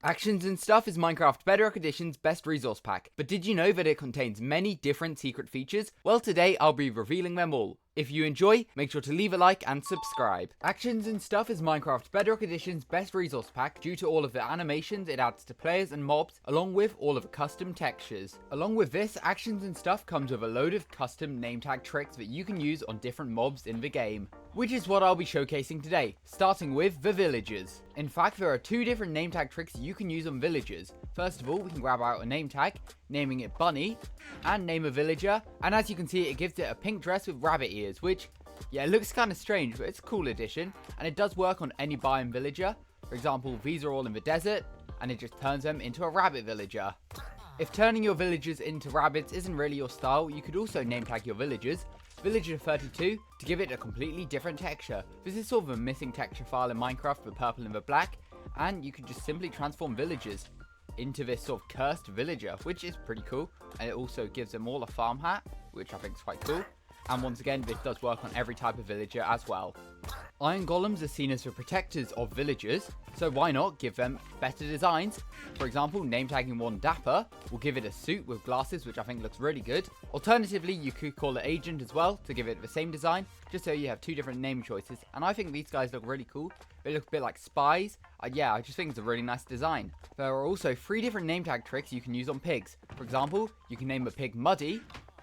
Actions and Stuff is Minecraft Bedrock Edition's best resource pack, but did you know that it contains many different secret features? Well, today I'll be revealing them all. If you enjoy, make sure to leave a like and subscribe. Actions and Stuff is Minecraft Bedrock Edition's best resource pack due to all of the animations it adds to players and mobs, along with all of the custom textures. Along with this, Actions and Stuff comes with a load of custom name tag tricks that you can use on different mobs in the game, which is what I'll be showcasing today, starting with the villagers. In fact, there are two different name tag tricks you can use on villagers. First of all, we can grab out a name tag, naming it Bunny, and name a villager, and as you can see, it gives it a pink dress with rabbit ears, which, yeah, it looks kind of strange, but it's a cool addition, and it does work on any biome villager. For example, these are all in the desert, and it just turns them into a rabbit villager. If turning your villagers into rabbits isn't really your style, you could also name tag your villagers Villager 32 to give it a completely different texture. This is sort of a missing texture file in Minecraft, the purple and the black, and you could just simply transform villagers into this sort of cursed villager, which is pretty cool, and it also gives them all a farm hat, which I think is quite cool. And once again, this does work on every type of villager as well. Iron golems are seen as the protectors of villagers, so why not give them better designs? For example, name tagging one Dapper will give it a suit with glasses, which I think looks really good. Alternatively, you could call it Agent as well to give it the same design, just so you have two different name choices. And I think these guys look really cool. They look a bit like spies. Yeah, I just think it's a really nice design. There are also 3 different name tag tricks you can use on pigs. For example, you can name a pig Muddy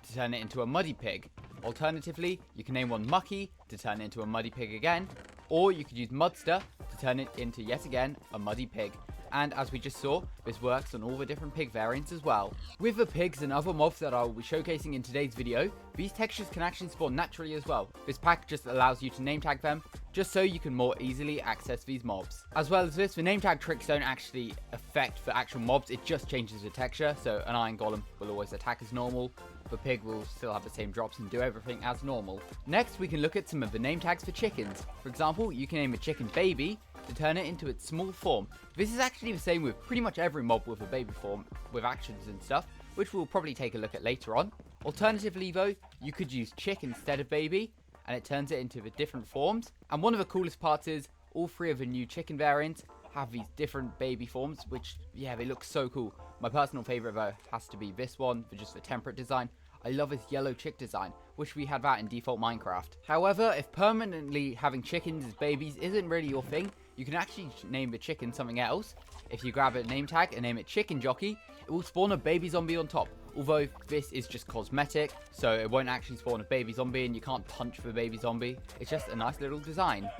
to turn it into a muddy pig. Alternatively, you can name one Mucky to turn it into a muddy pig again, or you could use Mudster to turn it into, yet again, a muddy pig. And as we just saw, this works on all the different pig variants as well. With the pigs and other mobs that I will be showcasing in today's video, these textures can actually spawn naturally as well. This pack just allows you to name tag them, just so you can more easily access these mobs. As well as this, the name tag tricks don't actually affect the actual mobs, it just changes the texture, so an iron golem will always attack as normal. The pig will still have the same drops and do everything as normal. Next, we can look at some of the name tags for chickens. For example, you can name a chicken Baby to turn it into its small form. This is actually the same with pretty much every mob with a baby form, with actions and stuff, which we'll probably take a look at later on. Alternatively though, you could use Chick instead of Baby, and it turns it into the different forms. And one of the coolest parts is, all 3 of the new chicken variants have these different baby forms, which, yeah, they look so cool. My personal favorite though has to be this one, for just the temperate design. I love his yellow chick design. Wish we had that in default Minecraft. However, if permanently having chickens as babies isn't really your thing, you can actually name the chicken something else. If you grab a name tag and name it Chicken Jockey, it will spawn a baby zombie on top. Although this is just cosmetic, so it won't actually spawn a baby zombie and you can't punch the baby zombie. It's just a nice little design.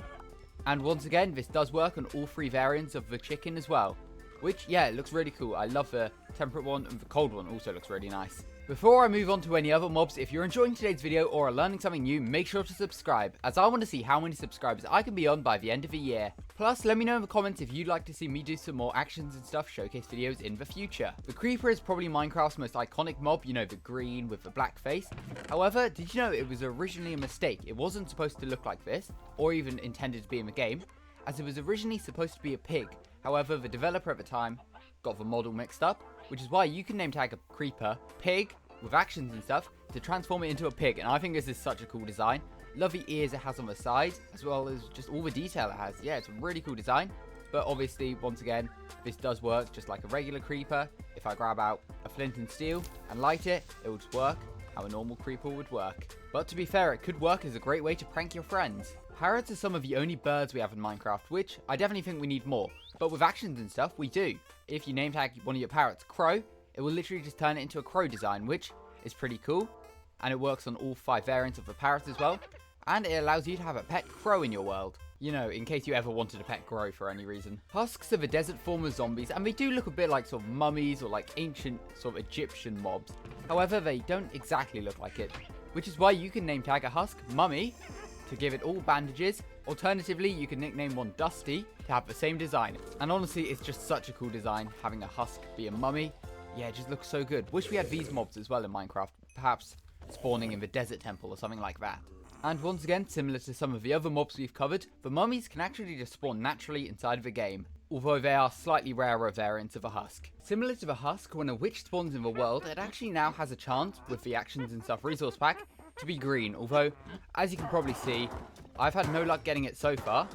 And once again, this does work on all 3 variants of the chicken as well. Which, yeah, it looks really cool. I love the temperate one, and the cold one also looks really nice. Before I move on to any other mobs, if you're enjoying today's video or are learning something new, make sure to subscribe, as I want to see how many subscribers I can be on by the end of the year. Plus, let me know in the comments if you'd like to see me do some more actions and stuff showcase videos in the future. The Creeper is probably Minecraft's most iconic mob, you know, the green with the black face. However, did you know it was originally a mistake? It wasn't supposed to look like this, or even intended to be in the game, as it was originally supposed to be a pig. However, the developer at the time got the model mixed up, which is why you can name tag a creeper Pig with actions and stuff to transform it into a pig, and I think this is such a cool design. Love the ears it has on the sides, as well as just all the detail it has. Yeah, it's a really cool design, but obviously, once again, this does work just like a regular creeper. If I grab out a flint and steel and light it, it will just work how a normal creeper would work. But to be fair, it could work as a great way to prank your friends. Parrots are some of the only birds we have in Minecraft, which I definitely think we need more. But with actions and stuff, we do. If you name tag one of your parrots Crow, it will literally just turn it into a crow design, which is pretty cool. And it works on all 5 variants of the parrot as well. And it allows you to have a pet crow in your world. You know, in case you ever wanted a pet crow for any reason. Husks are the desert form of zombies, and they do look a bit like sort of mummies or like ancient sort of Egyptian mobs. However, they don't exactly look like it, which is why you can name tag a husk Mummy to give it all bandages. Alternatively, you can nickname one Dusty to have the same design. And honestly, it's just such a cool design, having a husk be a mummy. Yeah, it just looks so good. Wish we had these mobs as well in Minecraft, perhaps spawning in the desert temple or something like that. And once again, similar to some of the other mobs we've covered, the mummies can actually just spawn naturally inside of the game, although they are slightly rarer variants of a husk. Similar to the husk, when a witch spawns in the world, it actually now has a chance, with the actions and stuff resource pack, to be green, although, as you can probably see, I've had no luck getting it so far.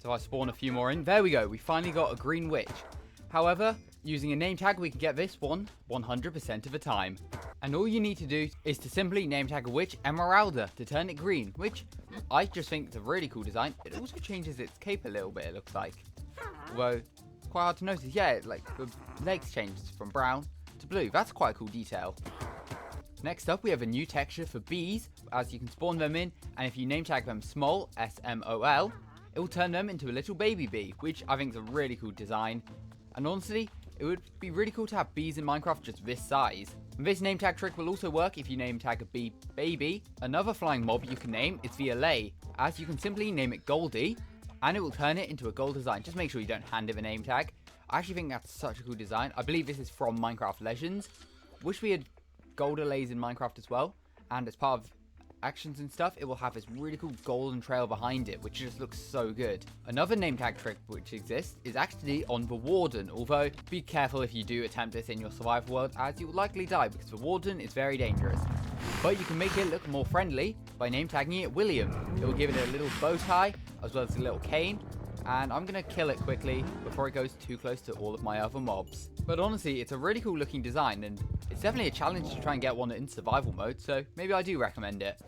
So I spawn a few more in. There we go, we finally got a green witch. However, using a name tag, we can get this one 100% of the time. And all you need to do is to simply name tag a witch Emeralda to turn it green, which I just think is a really cool design. It also changes its cape a little bit, it looks like. Although, it's quite hard to notice. Yeah, like the legs changed from brown to blue. That's quite a cool detail. Next up, we have a new texture for bees, as you can spawn them in, and if you name tag them Smol, S-M-O-L, it will turn them into a little baby bee, which I think is a really cool design. And honestly, it would be really cool to have bees in Minecraft just this size. And this name tag trick will also work if you name tag a bee baby. Another flying mob you can name is Violet, as you can simply name it Goldie, and it will turn it into a gold design. Just make sure you don't hand it a name tag. I actually think that's such a cool design. I believe this is from Minecraft Legends. Wish we had gold allays in Minecraft as well, and as part of actions and stuff, it will have this really cool golden trail behind it, which just looks so good. Another name tag trick which exists is actually on the Warden, although be careful if you do attempt this in your survival world, as you will likely die because the Warden is very dangerous. But you can make it look more friendly by name tagging it William. It will give it a little bow tie as well as a little cane, and I'm going to kill it quickly before it goes too close to all of my other mobs. But honestly, it's a really cool looking design, and it's definitely a challenge to try and get one in survival mode, so maybe I do recommend it.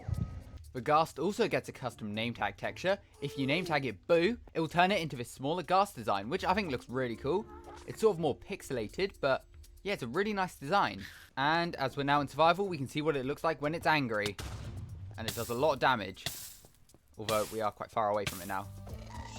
The Ghast also gets a custom name tag texture. If you name tag it Boo, it will turn it into this smaller Ghast design, which I think looks really cool. It's sort of more pixelated, but yeah, it's a really nice design. And as we're now in survival, we can see what it looks like when it's angry. And it does a lot of damage, although we are quite far away from it now.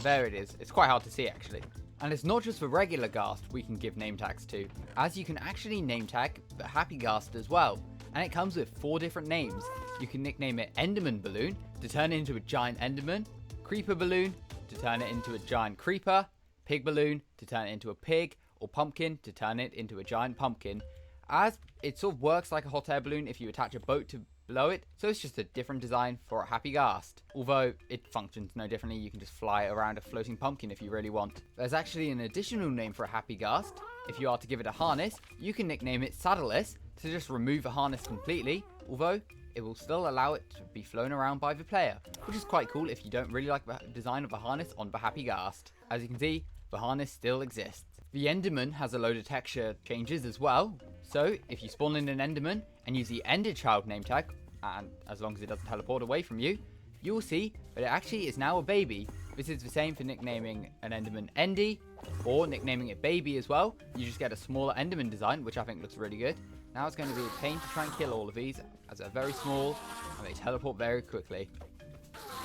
There it is. It's quite hard to see, actually. And it's not just the regular Ghast we can give name tags to, as you can actually name tag the Happy Ghast as well. And it comes with 4 different names. You can nickname it Enderman Balloon to turn it into a giant Enderman, Creeper Balloon to turn it into a giant Creeper, Pig Balloon to turn it into a pig, or Pumpkin to turn it into a giant pumpkin. As it sort of works like a hot air balloon if you attach a boat to below it, so it's just a different design for a Happy Ghast. Although it functions no differently, you can just fly around a floating pumpkin if you really want. There's actually an additional name for a Happy Ghast. If you are to give it a harness, you can nickname it Saddleless to just remove the harness completely, although it will still allow it to be flown around by the player, which is quite cool if you don't really like the design of the harness on the Happy Ghast. As you can see, the harness still exists. The Enderman has a load of texture changes as well, so if you spawn in an Enderman and use the Ender Child name tag, and as long as it doesn't teleport away from you, you will see that it actually is now a baby. This is the same for nicknaming an Enderman Endy, or nicknaming it Baby as well. You just get a smaller Enderman design, which I think looks really good. Now it's going to be a pain to try and kill all of these, as they're very small, and they teleport very quickly.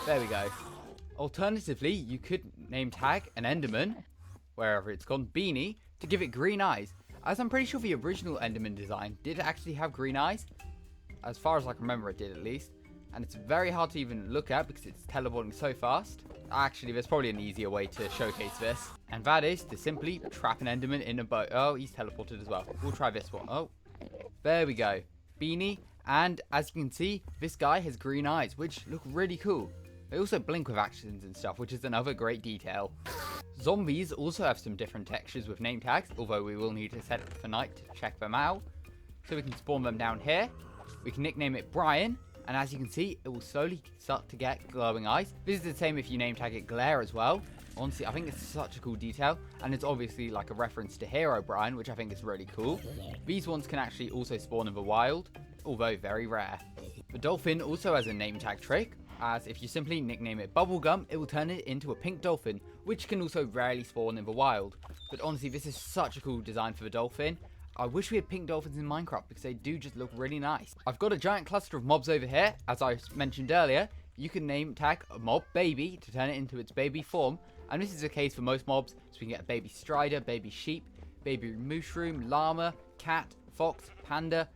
There we go. Alternatively, you could name tag an Enderman, wherever it's gone, Beanie, to give it green eyes. As I'm pretty sure the original Enderman design did actually have green eyes. As far as I can remember, it did at least. And it's very hard to even look at because it's teleporting so fast. Actually, there's probably an easier way to showcase this. And that is to simply trap an Enderman in a boat. Oh, he's teleported as well. We'll try this one. Oh, there we go. Beanie. And as you can see, this guy has green eyes, which look really cool. They also blink with actions and stuff, which is another great detail. Zombies also have some different textures with name tags, although we will need to set it for night to check them out. So we can spawn them down here. We can nickname it Brian. And as you can see, it will slowly start to get glowing eyes. This is the same if you name tag it Glare as well. Honestly, I think it's such a cool detail. And it's obviously like a reference to Hero Brian, which I think is really cool. These ones can actually also spawn in the wild, although very rare. The dolphin also has a name tag trick, as if you simply nickname it Bubblegum, it will turn it into a pink dolphin, which can also rarely spawn in the wild. But honestly, this is such a cool design for the dolphin. I wish we had pink dolphins in Minecraft because they do just look really nice. I've got a giant cluster of mobs over here. As I mentioned earlier, you can name tag a mob Baby to turn it into its baby form. And this is the case for most mobs, so we can get a baby strider, baby sheep, baby mushroom, llama, cat, fox, panda,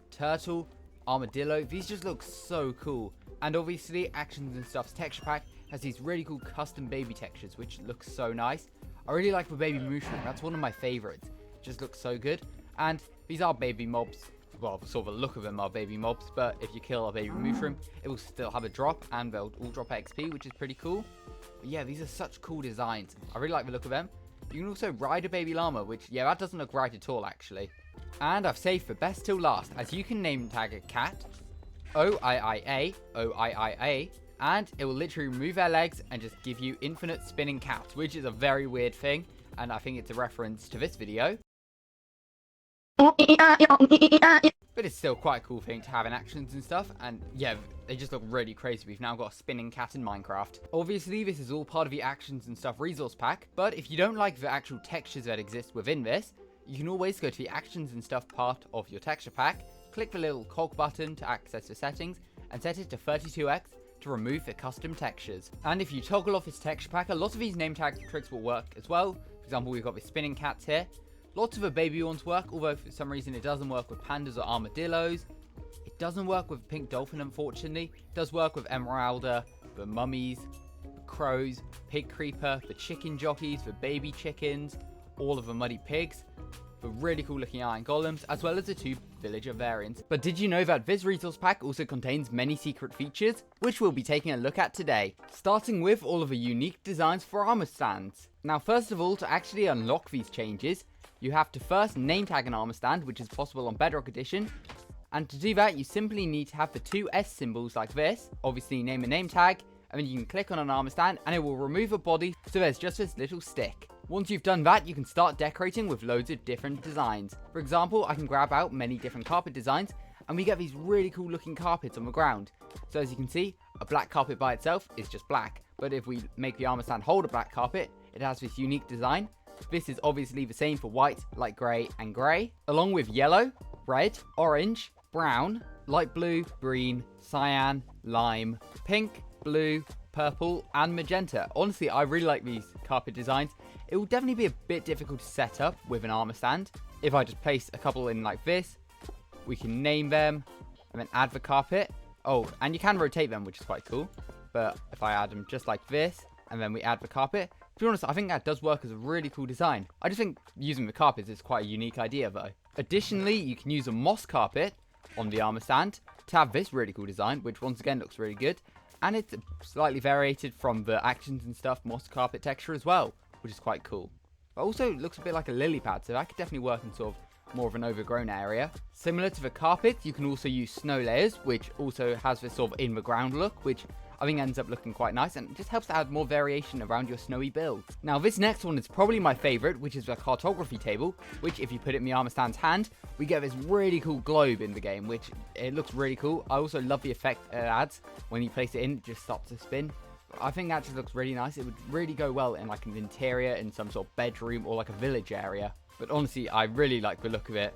turtle, armadillo. These just look so cool. And obviously, Actions and Stuff's texture pack has these really cool custom baby textures, which look so nice. I really like the baby mushroom. That's one of my favorites. Just looks so good. And these are baby mobs. Well, sort of the look of them are baby mobs, but if you kill a baby mushroom, it will still have a drop, and they'll all drop XP, which is pretty cool. But yeah, these are such cool designs. I really like the look of them. You can also ride a baby llama, which, yeah, that doesn't look right at all, actually. And I've saved for best till last, as you can name tag a cat, O-I-I-A, O-I-I-A, and it will literally remove their legs and just give you infinite spinning cats, which is a very weird thing. and I think it's a reference to this video. But it's still quite a cool thing to have in actions and stuff, and yeah, they just look really crazy. We've now got a spinning cat in Minecraft. Obviously, this is all part of the actions and stuff resource pack, but if you don't like the actual textures that exist within this, you can always go to the actions and stuff part of your texture pack, click the little cog button to access the settings, and set it to 32x to remove the custom textures. And if you toggle off this texture pack, a lot of these name tag tricks will work as well. For example, we've got the spinning cats here. Lots of the baby ones work, although for some reason it doesn't work with pandas or armadillos. It doesn't work with pink dolphin, unfortunately. It does work with emeralda, the mummies, the crows, pig creeper, the chicken jockeys, the baby chickens, all of the muddy pigs, the really cool looking iron golems, as well as the 2 villager variants. But did you know that this resource pack also contains many secret features, which we'll be taking a look at today, starting with all of the unique designs for armor stands. Now, first of all, to actually unlock these changes, you have to first name tag an armor stand, which is possible on Bedrock Edition. And to do that, you simply need to have the 2 S symbols like this. Obviously, name a name tag, and then you can click on an armor stand, and it will remove a body, so there's just this little stick. Once you've done that, you can start decorating with loads of different designs. For example, I can grab out many different carpet designs, and we get these really cool looking carpets on the ground. So as you can see, a black carpet by itself is just black. But if we make the armor stand hold a black carpet, it has this unique design. This is obviously the same for white, light grey, and grey, along with yellow, red, orange, brown, light blue, green, cyan, lime, pink, blue, purple, and magenta. Honestly, I really like these carpet designs. It will definitely be a bit difficult to set up with an armor stand. If I just place a couple in like this, we can name them and then add the carpet. Oh, and you can rotate them, which is quite cool. But if I add them just like this, and then we add the carpet, to be honest, I think that does work as a really cool design. I just think using the carpets is quite a unique idea though. Additionally, you can use a moss carpet on the armor stand to have this really cool design, which once again looks really good. And it's slightly variated from the actions and stuff moss carpet texture as well, which is quite cool. But also it looks a bit like a lily pad, so that could definitely work in sort of more of an overgrown area. Similar to the carpet, you can also use snow layers, which also has this sort of in the ground look, which I think ends up looking quite nice, and it just helps to add more variation around your snowy build. Now this next one is probably my favorite, which is the cartography table, which if you put it in the armor stand's hand, we get this really cool globe in the game, which it looks really cool. I also love the effect it adds when you place it in, it just stops to spin. I think that just looks really nice. It would really go well in like an interior, in some sort of bedroom or like a village area. But honestly, I really like the look of it.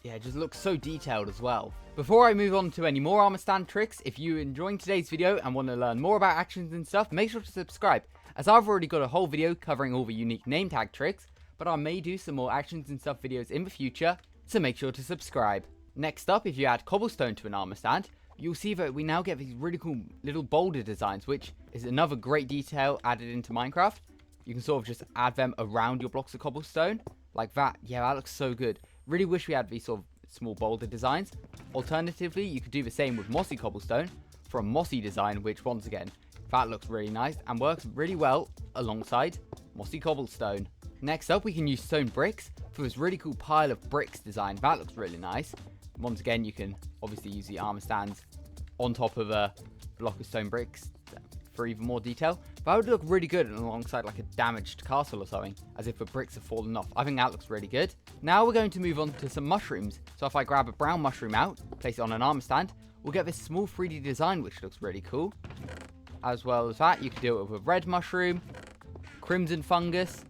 Yeah, it just looks so detailed as well. Before I move on to any more armor stand tricks, if you're enjoying today's video and want to learn more about actions and stuff, make sure to subscribe, as I've already got a whole video covering all the unique name tag tricks, but I may do some more actions and stuff videos in the future, so make sure to subscribe. Next up, if you add cobblestone to an armor stand, you'll see that we now get these really cool little boulder designs, which is another great detail added into Minecraft. You can sort of just add them around your blocks of cobblestone, like that. Yeah, that looks so good. Really wish we had these sort of small boulder designs. Alternatively, you could do the same with mossy cobblestone for a mossy design, which once again, that looks really nice and works really well alongside mossy cobblestone. Next up, we can use stone bricks for this really cool pile of bricks design. That looks really nice. Once again, you can obviously use the armor stands on top of a block of stone bricks for even more detail. That would look really good alongside like a damaged castle or something, as if the bricks have fallen off. I think that looks really good. Now we're going to move on to some mushrooms. So if I grab a brown mushroom out, place it on an armor stand, we'll get this small 3D design, which looks really cool. As well as that, you can do it with a red mushroom, crimson fungus,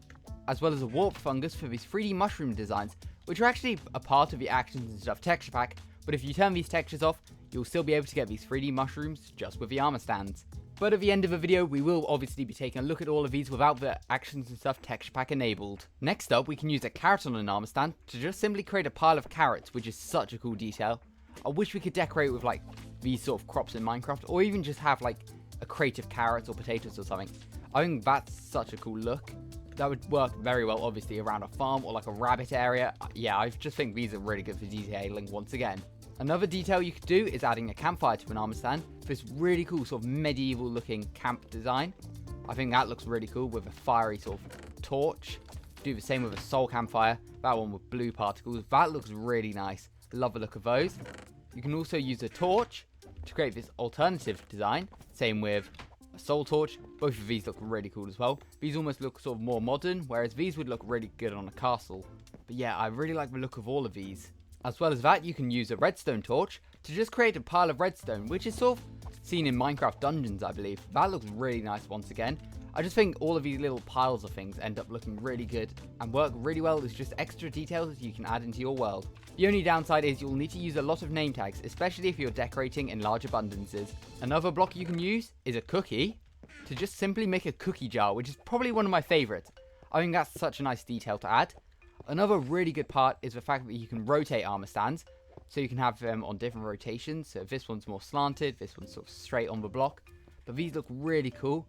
as well as a warp fungus for these 3D mushroom designs, which are actually a part of the actions and stuff texture pack. But if you turn these textures off, you'll still be able to get these 3D mushrooms just with the armor stands. But at the end of the video, we will obviously be taking a look at all of these without the actions and stuff texture pack enabled. Next up, we can use a carrot on an armor stand to just simply create a pile of carrots, which is such a cool detail. I wish we could decorate with like these sort of crops in Minecraft, or even just have like a crate of carrots or potatoes or something. I think that's such a cool look. That would work very well, obviously, around a farm or like a rabbit area. Yeah, I just think these are really good for detailing once again. Another detail you could do is adding a campfire to an armor stand for this really cool sort of medieval looking camp design. I think that looks really cool with a fiery sort of torch. Do the same with a soul campfire, that one with blue particles. That looks really nice. Love the look of those. You can also use a torch to create this alternative design. Same with a soul torch. Both of these look really cool as well. These almost look sort of more modern, whereas these would look really good on a castle. But yeah, I really like the look of all of these. As well as that, you can use a redstone torch to just create a pile of redstone, which is sort of seen in Minecraft dungeons, I believe. That looks really nice once again. I just think all of these little piles of things end up looking really good and work really well as just extra details you can add into your world. The only downside is you'll need to use a lot of name tags, especially if you're decorating in large abundances. Another block you can use is a cookie to just simply make a cookie jar, which is probably one of my favorites. I think that's such a nice detail to add. Another really good part is the fact that you can rotate armor stands, so you can have them on different rotations. So this one's more slanted, this one's sort of straight on the block. But these look really cool.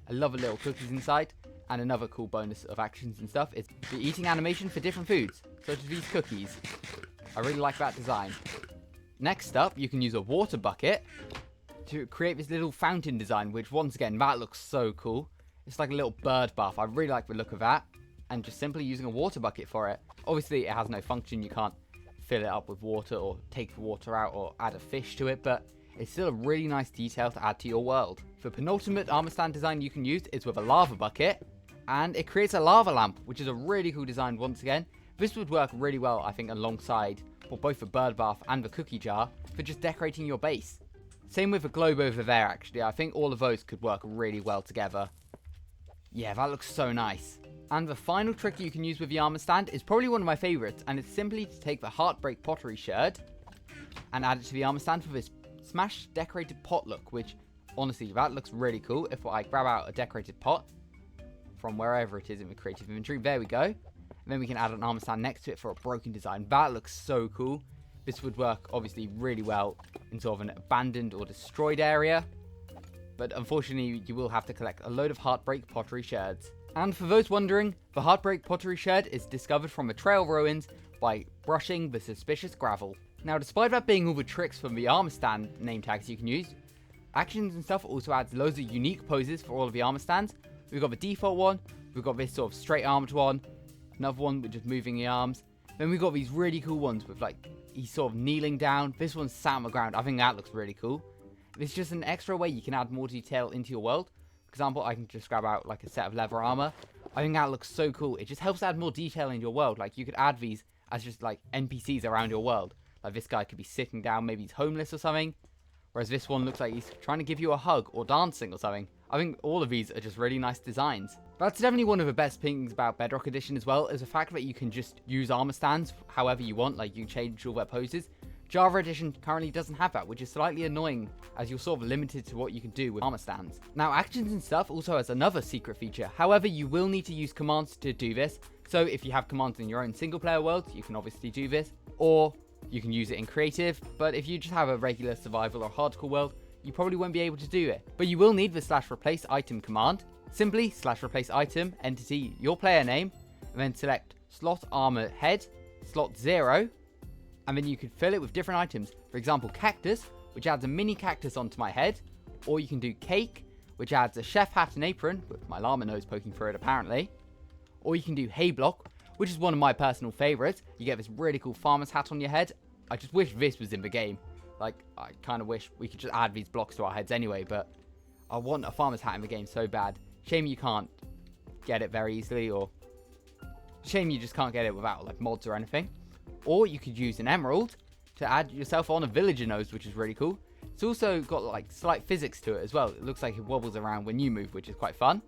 I love the little cookies inside. And another cool bonus of actions and stuff is the eating animation for different foods, such as these cookies. I really like that design. Next up, you can use a water bucket to create this little fountain design, which once again, that looks so cool. It's like a little bird bath. I really like the look of that. And just simply using a water bucket for it. Obviously, it has no function. You can't fill it up with water or take the water out or add a fish to it, but it's still a really nice detail to add to your world. The penultimate armor stand design you can use is with a lava bucket, and it creates a lava lamp, which is a really cool design once again. This would work really well, I think, alongside both the bird bath and the cookie jar for just decorating your base. Same with the globe over there, actually. I think all of those could work really well together. Yeah, that looks so nice. And the final trick you can use with the armor stand is probably one of my favorites, and it's simply to take the Heartbreak pottery sherd and add it to the armor stand for this smash decorated pot look, which honestly, that looks really cool. If I grab out a decorated pot from wherever it is in the creative inventory, there we go. And then we can add an armor stand next to it for a broken design. That looks so cool. This would work obviously really well in sort of an abandoned or destroyed area. But unfortunately, you will have to collect a load of Heartbreak pottery sherds. And for those wondering, the Heartbreak pottery sherd is discovered from a trail ruins by brushing the suspicious gravel. Now, despite that being all the tricks from the armor stand name tags you can use, actions and stuff also adds loads of unique poses for all of the armor stands. We've got the default one, we've got this sort of straight armored one, another one with just moving the arms. Then we've got these really cool ones with like, he's sort of kneeling down. This one's sat on the ground. I think that looks really cool. It's just an extra way you can add more detail into your world. For example, I can just grab out like a set of leather armor. I think that looks so cool. It just helps add more detail in your world. Like you could add these as just like NPCs around your world. Like this guy could be sitting down, maybe he's homeless or something. Whereas this one looks like he's trying to give you a hug or dancing or something. I think all of these are just really nice designs. That's definitely one of the best things about Bedrock Edition as well, is the fact that you can just use armor stands however you want. Like you can change all their poses. Java Edition currently doesn't have that, which is slightly annoying as you're sort of limited to what you can do with armor stands. Now, Actions and Stuff also has another secret feature. However, you will need to use commands to do this. So if you have commands in your own single player world, you can obviously do this, or you can use it in creative. But if you just have a regular survival or hardcore world, you probably won't be able to do it. But you will need the /replace item command. Simply /replace item, entity, your player name, and then select slot armor head, slot 0, and then you could fill it with different items. For example, cactus, which adds a mini cactus onto my head. Or you can do cake, which adds a chef hat and apron, with my llama nose poking through it apparently. Or you can do hay block, which is one of my personal favorites. You get this really cool farmer's hat on your head. I just wish this was in the game. Like, I kind of wish we could just add these blocks to our heads anyway, but I want a farmer's hat in the game so bad. Shame you can't get it very easily, or shame you just can't get it without like mods or anything. Or you could use an emerald to add yourself on a villager nose, which is really cool. It's also got like slight physics to it as well. It looks like it wobbles around when you move, which is quite fun.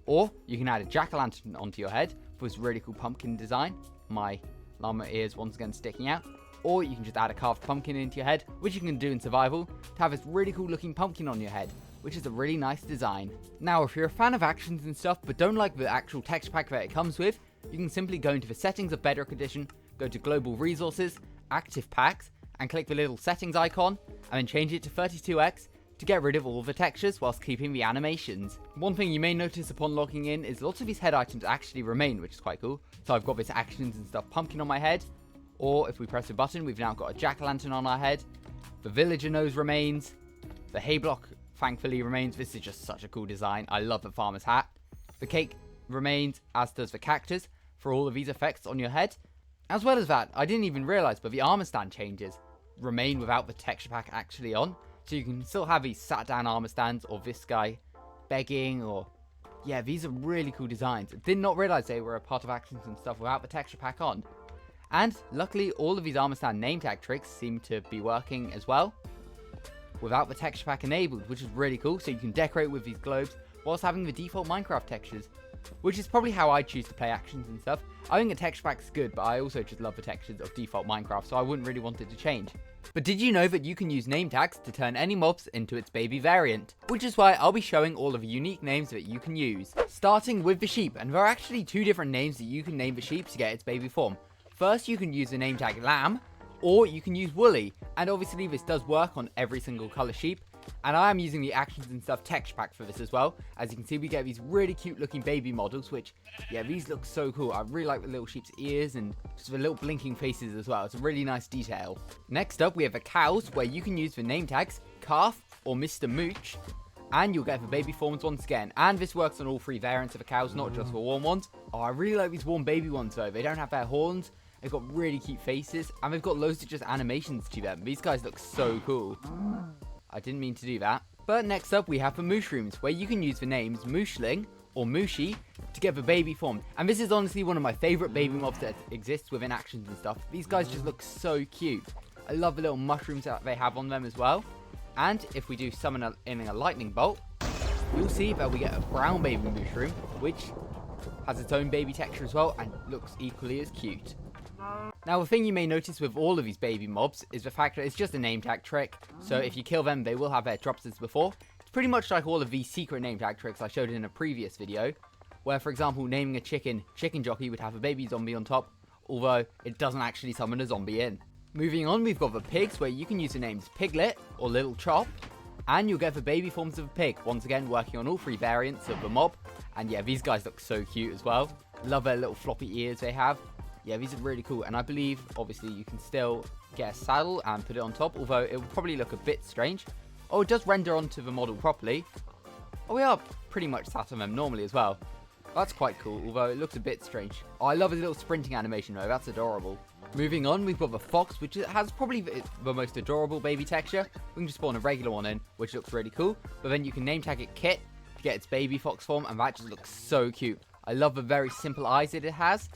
Or you can add a jack-o'-lantern onto your head for this really cool pumpkin design. My llama ears once again sticking out. Or you can just add a carved pumpkin into your head, which you can do in survival, to have this really cool looking pumpkin on your head, which is a really nice design. Now, if you're a fan of Actions and Stuff, but don't like the actual texture pack that it comes with, you can simply go into the settings of Bedrock Edition, go to Global Resources, Active Packs, and click the little settings icon, and then change it to 32x to get rid of all the textures whilst keeping the animations. One thing you may notice upon logging in is lots of these head items actually remain, which is quite cool. So I've got this Actions and Stuff pumpkin on my head, or if we press a button, we've now got a jack-o'-lantern on our head. The villager nose remains. The hay block thankfully remains. This is just such a cool design. I love the farmer's hat. The cake remains, as does the cactus, for all of these effects on your head. As well as that, I didn't even realise, but the armor stand changes remain without the texture pack actually on. So you can still have these sat down armor stands, or this guy begging, or yeah, these are really cool designs. I did not realize they were a part of actions and stuff without the texture pack on. And luckily, all of these armor stand name tag tricks seem to be working as well without the texture pack enabled, which is really cool. So you can decorate with these globes whilst having the default Minecraft textures, which is probably how I choose to play actions and stuff. I think the texture pack's good, but I also just love the textures of default Minecraft, so I wouldn't really want it to change. But did you know that you can use name tags to turn any mobs into its baby variant? Which is why I'll be showing all of the unique names that you can use. Starting with the sheep, and there are actually 2 different names that you can name the sheep to get its baby form. First, you can use the name tag lamb, or you can use woolly, and obviously this does work on every single color sheep. And I am using the actions and stuff texture pack for this as well. As you can see, we get these really cute looking baby models, which, yeah, these look so cool. I really like the little sheep's ears and just the little blinking faces as well. It's a really nice detail. Next up, we have the cows, where you can use the name tags calf or Mr. Mooch, and you'll get the baby forms once again. And this works on all 3 variants of the cows, not just the warm ones. Oh, I really like these warm baby ones though. They don't have their horns. They've got really cute faces, and they've got loads of just animations to them. These guys look so cool. I didn't mean to do that. But next up, we have the mushrooms, where you can use the names Mooshling or Mooshi to get the baby form. And this is honestly one of my favorite baby mobs that exists within actions and stuff. These guys just look so cute. I love the little mushrooms that they have on them as well. And if we do summon in a lightning bolt, you'll see that we get a brown baby mushroom, which has its own baby texture as well and looks equally as cute. Now, the thing you may notice with all of these baby mobs is the fact that it's just a name tag trick, so if you kill them, they will have their drops as before. It's pretty much like all of these secret name tag tricks I showed in a previous video, where, for example, naming a chicken Jockey would have a baby zombie on top, although it doesn't actually summon a zombie in. Moving on, we've got the pigs, where you can use the names Piglet or Little Chop, and you'll get the baby forms of a pig, once again working on all 3 variants of the mob. And yeah, these guys look so cute as well. Love their little floppy ears they have. Yeah, these are really cool, and I believe, obviously, you can still get a saddle and put it on top, although it will probably look a bit strange. Oh, it does render onto the model properly. Oh, we are pretty much sat on them normally as well. That's quite cool, although it looks a bit strange. Oh, I love his little sprinting animation, though. That's adorable. Moving on, we've got the fox, which has probably the most adorable baby texture. We can just spawn a regular one in, which looks really cool, but then you can name tag it Kit to get its baby fox form, and that just looks so cute. I love the very simple eyes that it has.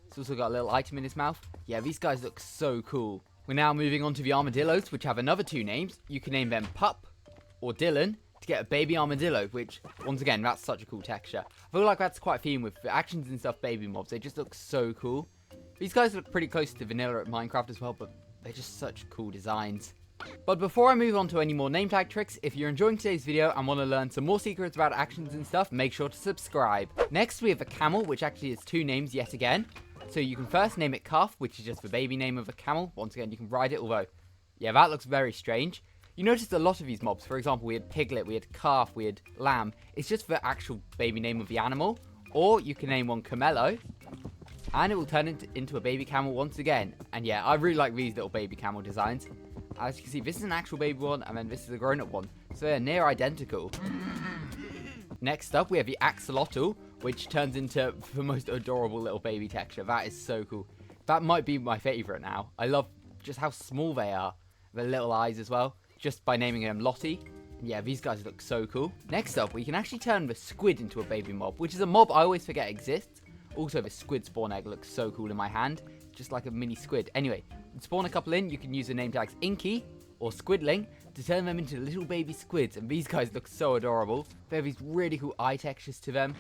It's also got a little item in his mouth. Yeah, these guys look so cool. We're now moving on to the armadillos, which have another 2 names. You can name them Pup or Dylan to get a baby armadillo, which, once again, that's such a cool texture. I feel like that's quite a theme with the actions and stuff baby mobs. They just look so cool. These guys look pretty close to vanilla at Minecraft as well, but they're just such cool designs. But before I move on to any more name tag tricks, if you're enjoying today's video and want to learn some more secrets about actions and stuff, make sure to subscribe. Next, we have a camel, which actually has 2 names yet again. So you can first name it Calf, which is just the baby name of a camel. Once again, you can ride it, although, yeah, that looks very strange. You noticed a lot of these mobs. For example, we had Piglet, we had Calf, we had Lamb. It's just the actual baby name of the animal. Or you can name one Camelo, and it will turn into a baby camel once again. And yeah, I really like these little baby camel designs. As you can see, this is an actual baby one, and then this is a grown-up one. So they're near identical. Next up, we have the axolotl, which turns into the most adorable little baby texture. That is so cool. That might be my favorite now. I love just how small they are. The little eyes as well, just by naming them Lottie. Yeah, these guys look so cool. Next up, we can actually turn the squid into a baby mob, which is a mob I always forget exists. Also, the squid spawn egg looks so cool in my hand, just like a mini squid. Anyway, spawn a couple in, you can use the name tags Inky or Squidling to turn them into little baby squids, and these guys look so adorable. They have these really cool eye textures to them.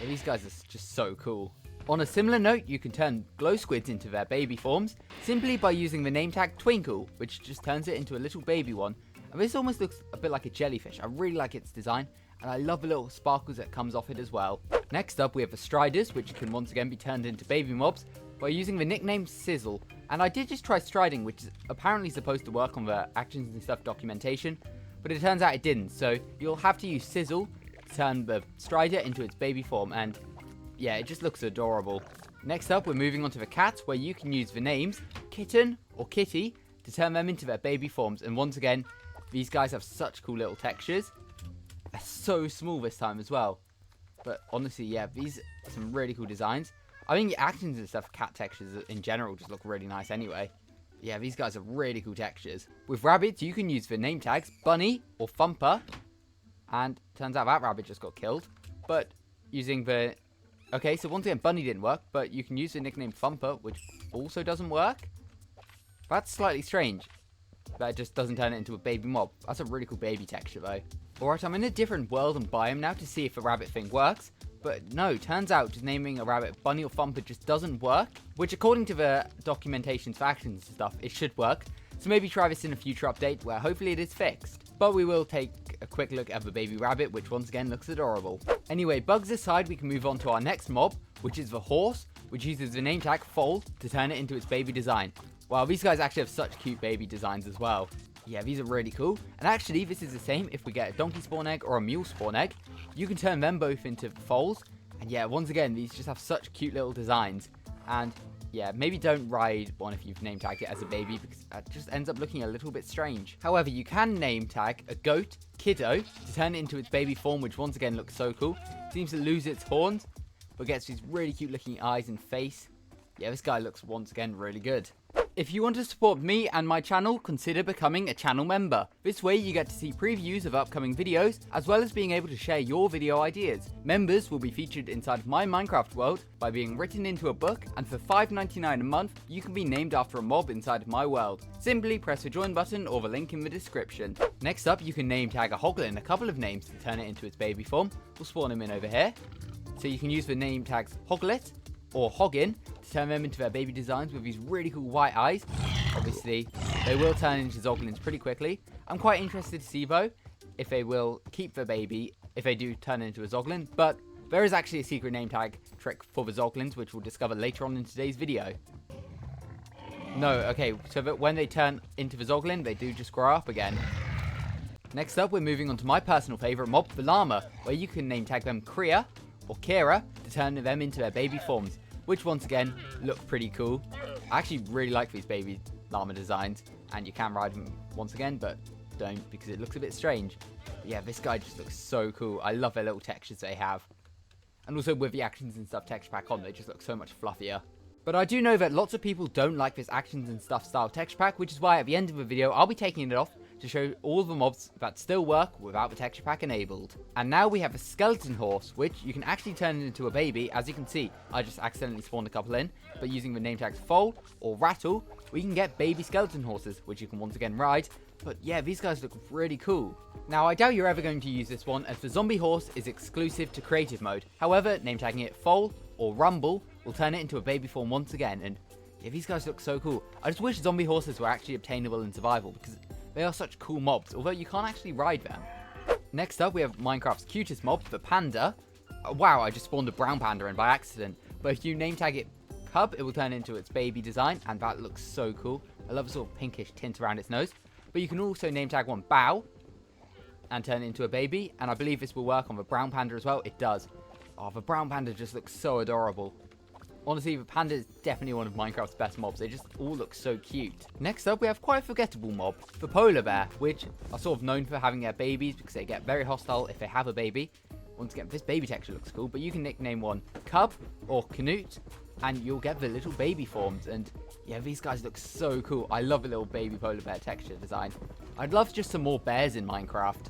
Yeah, these guys are just so cool. On a similar note, you can turn glow squids into their baby forms simply by using the name tag Twinkle, which just turns it into a little baby one. And this almost looks a bit like a jellyfish. I really like its design, and I love the little sparkles that comes off it as well. Next up, we have the Striders, which can once again be turned into baby mobs by using the nickname Sizzle. And I did just try striding, which is apparently supposed to work on the actions and stuff documentation, but it turns out it didn't. So you'll have to use Sizzle to turn the Strider into its baby form, and yeah, it just looks adorable. Next up, we're moving on to the cats, where you can use the names Kitten or Kitty to turn them into their baby forms. And once again, these guys have such cool little textures. They're so small this time as well. But honestly, yeah, these are some really cool designs. I think the actions and stuff, cat textures in general, just look really nice anyway. Yeah, these guys are really cool textures. With rabbits, you can use the name tags Bunny or Thumper And turns out that rabbit just got killed. But using the... Okay, so once again, Bunny didn't work, but you can use the nickname Thumper, which also doesn't work. That's slightly strange. That just doesn't turn it into a baby mob. That's a really cool baby texture, though. Alright, I'm in a different world and biome now to see if the rabbit thing works. But no, turns out just naming a rabbit Bunny or Thumper just doesn't work. Which, according to the documentations for actions and stuff, it should work. So maybe try this in a future update where hopefully it is fixed. But we will take a quick look at the baby rabbit, which once again looks adorable. Anyway, bugs aside, we can move on to our next mob, which is the horse, which uses the name tag foal to turn it into its baby design. Wow, these guys actually have such cute baby designs as well. Yeah, these are really cool. And actually, this is the same if we get a donkey spawn egg or a mule spawn egg. You can turn them both into foals. And yeah, once again, these just have such cute little designs. And yeah, maybe don't ride one if you've name tagged it as a baby, because that just ends up looking a little bit strange. However, you can name tag a goat, Kiddo, to turn it into its baby form, which once again looks so cool. It seems to lose its horns, but gets these really cute looking eyes and face. Yeah, this guy looks once again really good. If you want to support me and my channel, consider becoming a channel member. This way you get to see previews of upcoming videos, as well as being able to share your video ideas. Members will be featured inside of my Minecraft world by being written into a book, and for $5.99 a month, you can be named after a mob inside of my world. Simply press the join button or the link in the description. Next up, you can name tag a hoglin a couple of names to turn it into its baby form. We'll spawn him in over here. So you can use the name tags Hoglet or Hoggin to turn them into their baby designs with these really cool white eyes. Obviously, they will turn into Zoglins pretty quickly. I'm quite interested to see, though, if they will keep the baby if they do turn into a Zoglin. But there is actually a secret name tag trick for the Zoglins, which we'll discover later on in today's video. No, okay, so that when they turn into the Zoglin, they do just grow up again. Next up, we're moving on to my personal favourite mob, the llama, where you can name tag them Kriya or Kira to turn them into their baby forms, which once again look pretty cool. I actually really like these baby llama designs, and you can ride them once again, but don't, because it looks a bit strange. But yeah, this guy just looks so cool. I love their little textures they have. And also with the actions and stuff texture pack on, they just look so much fluffier. But I do know that lots of people don't like this actions and stuff style texture pack, which is why at the end of the video, I'll be taking it off to show all the mobs that still work without the texture pack enabled. And now we have a skeleton horse, which you can actually turn into a baby. As you can see, I just accidentally spawned a couple in, but using the name tags foal or rattle, we can get baby skeleton horses, which you can once again ride. But yeah, these guys look really cool. Now, I doubt you're ever going to use this one, as the zombie horse is exclusive to creative mode. However, name tagging it foal or rumble will turn it into a baby form once again, and yeah, these guys look so cool. I just wish zombie horses were actually obtainable in survival, because they are such cool mobs, although you can't actually ride them. Next up, we have Minecraft's cutest mob, the panda. Wow, I just spawned a brown panda in by accident, but if you name tag it cub, it will turn into its baby design, and that looks so cool. I love the sort of pinkish tint around its nose. But you can also name tag one bow and turn it into a baby, and I believe this will work on the brown panda as well. It does. Oh, the brown panda just looks so adorable. Honestly, the panda is definitely one of Minecraft's best mobs. They just all look so cute. Next up, we have quite a forgettable mob, the polar bear, which are sort of known for having their babies because they get very hostile if they have a baby. Once again, this baby texture looks cool, but you can nickname one Cub or Canute, and you'll get the little baby forms. And yeah, these guys look so cool. I love the little baby polar bear texture design. I'd love just some more bears in Minecraft.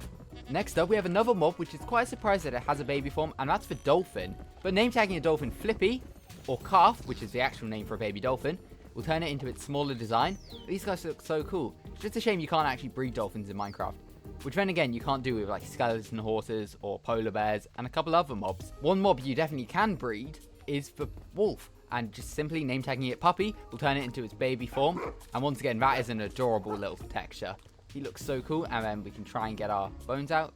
Next up, we have another mob, which is quite a surprise that it has a baby form, and that's the dolphin. But name tagging a dolphin Flippy, or Calf, which is the actual name for a baby dolphin, will turn it into its smaller design. These guys look so cool. It's just a shame you can't actually breed dolphins in Minecraft, which then again you can't do with like skeleton horses or polar bears and a couple other mobs. One mob you definitely can breed is the wolf, and just simply name tagging it Puppy will turn it into its baby form. And once again, that is an adorable little texture. He looks so cool. And then we can try and get our bones out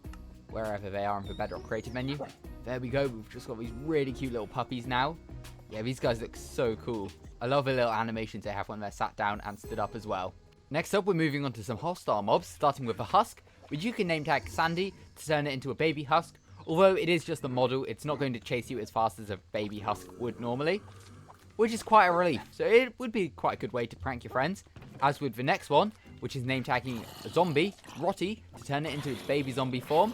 wherever they are in the Bedrock creative menu. There we go. We've just got these really cute little puppies now. Yeah, these guys look so cool. I love the little animations they have when they're sat down and stood up as well. Next up, we're moving on to some hostile mobs, starting with the husk, which you can name tag Sandy to turn it into a baby husk. Although it is just a model, it's not going to chase you as fast as a baby husk would normally, which is quite a relief. So it would be quite a good way to prank your friends. As with the next one, which is name tagging a zombie, Rotty, to turn it into its baby zombie form.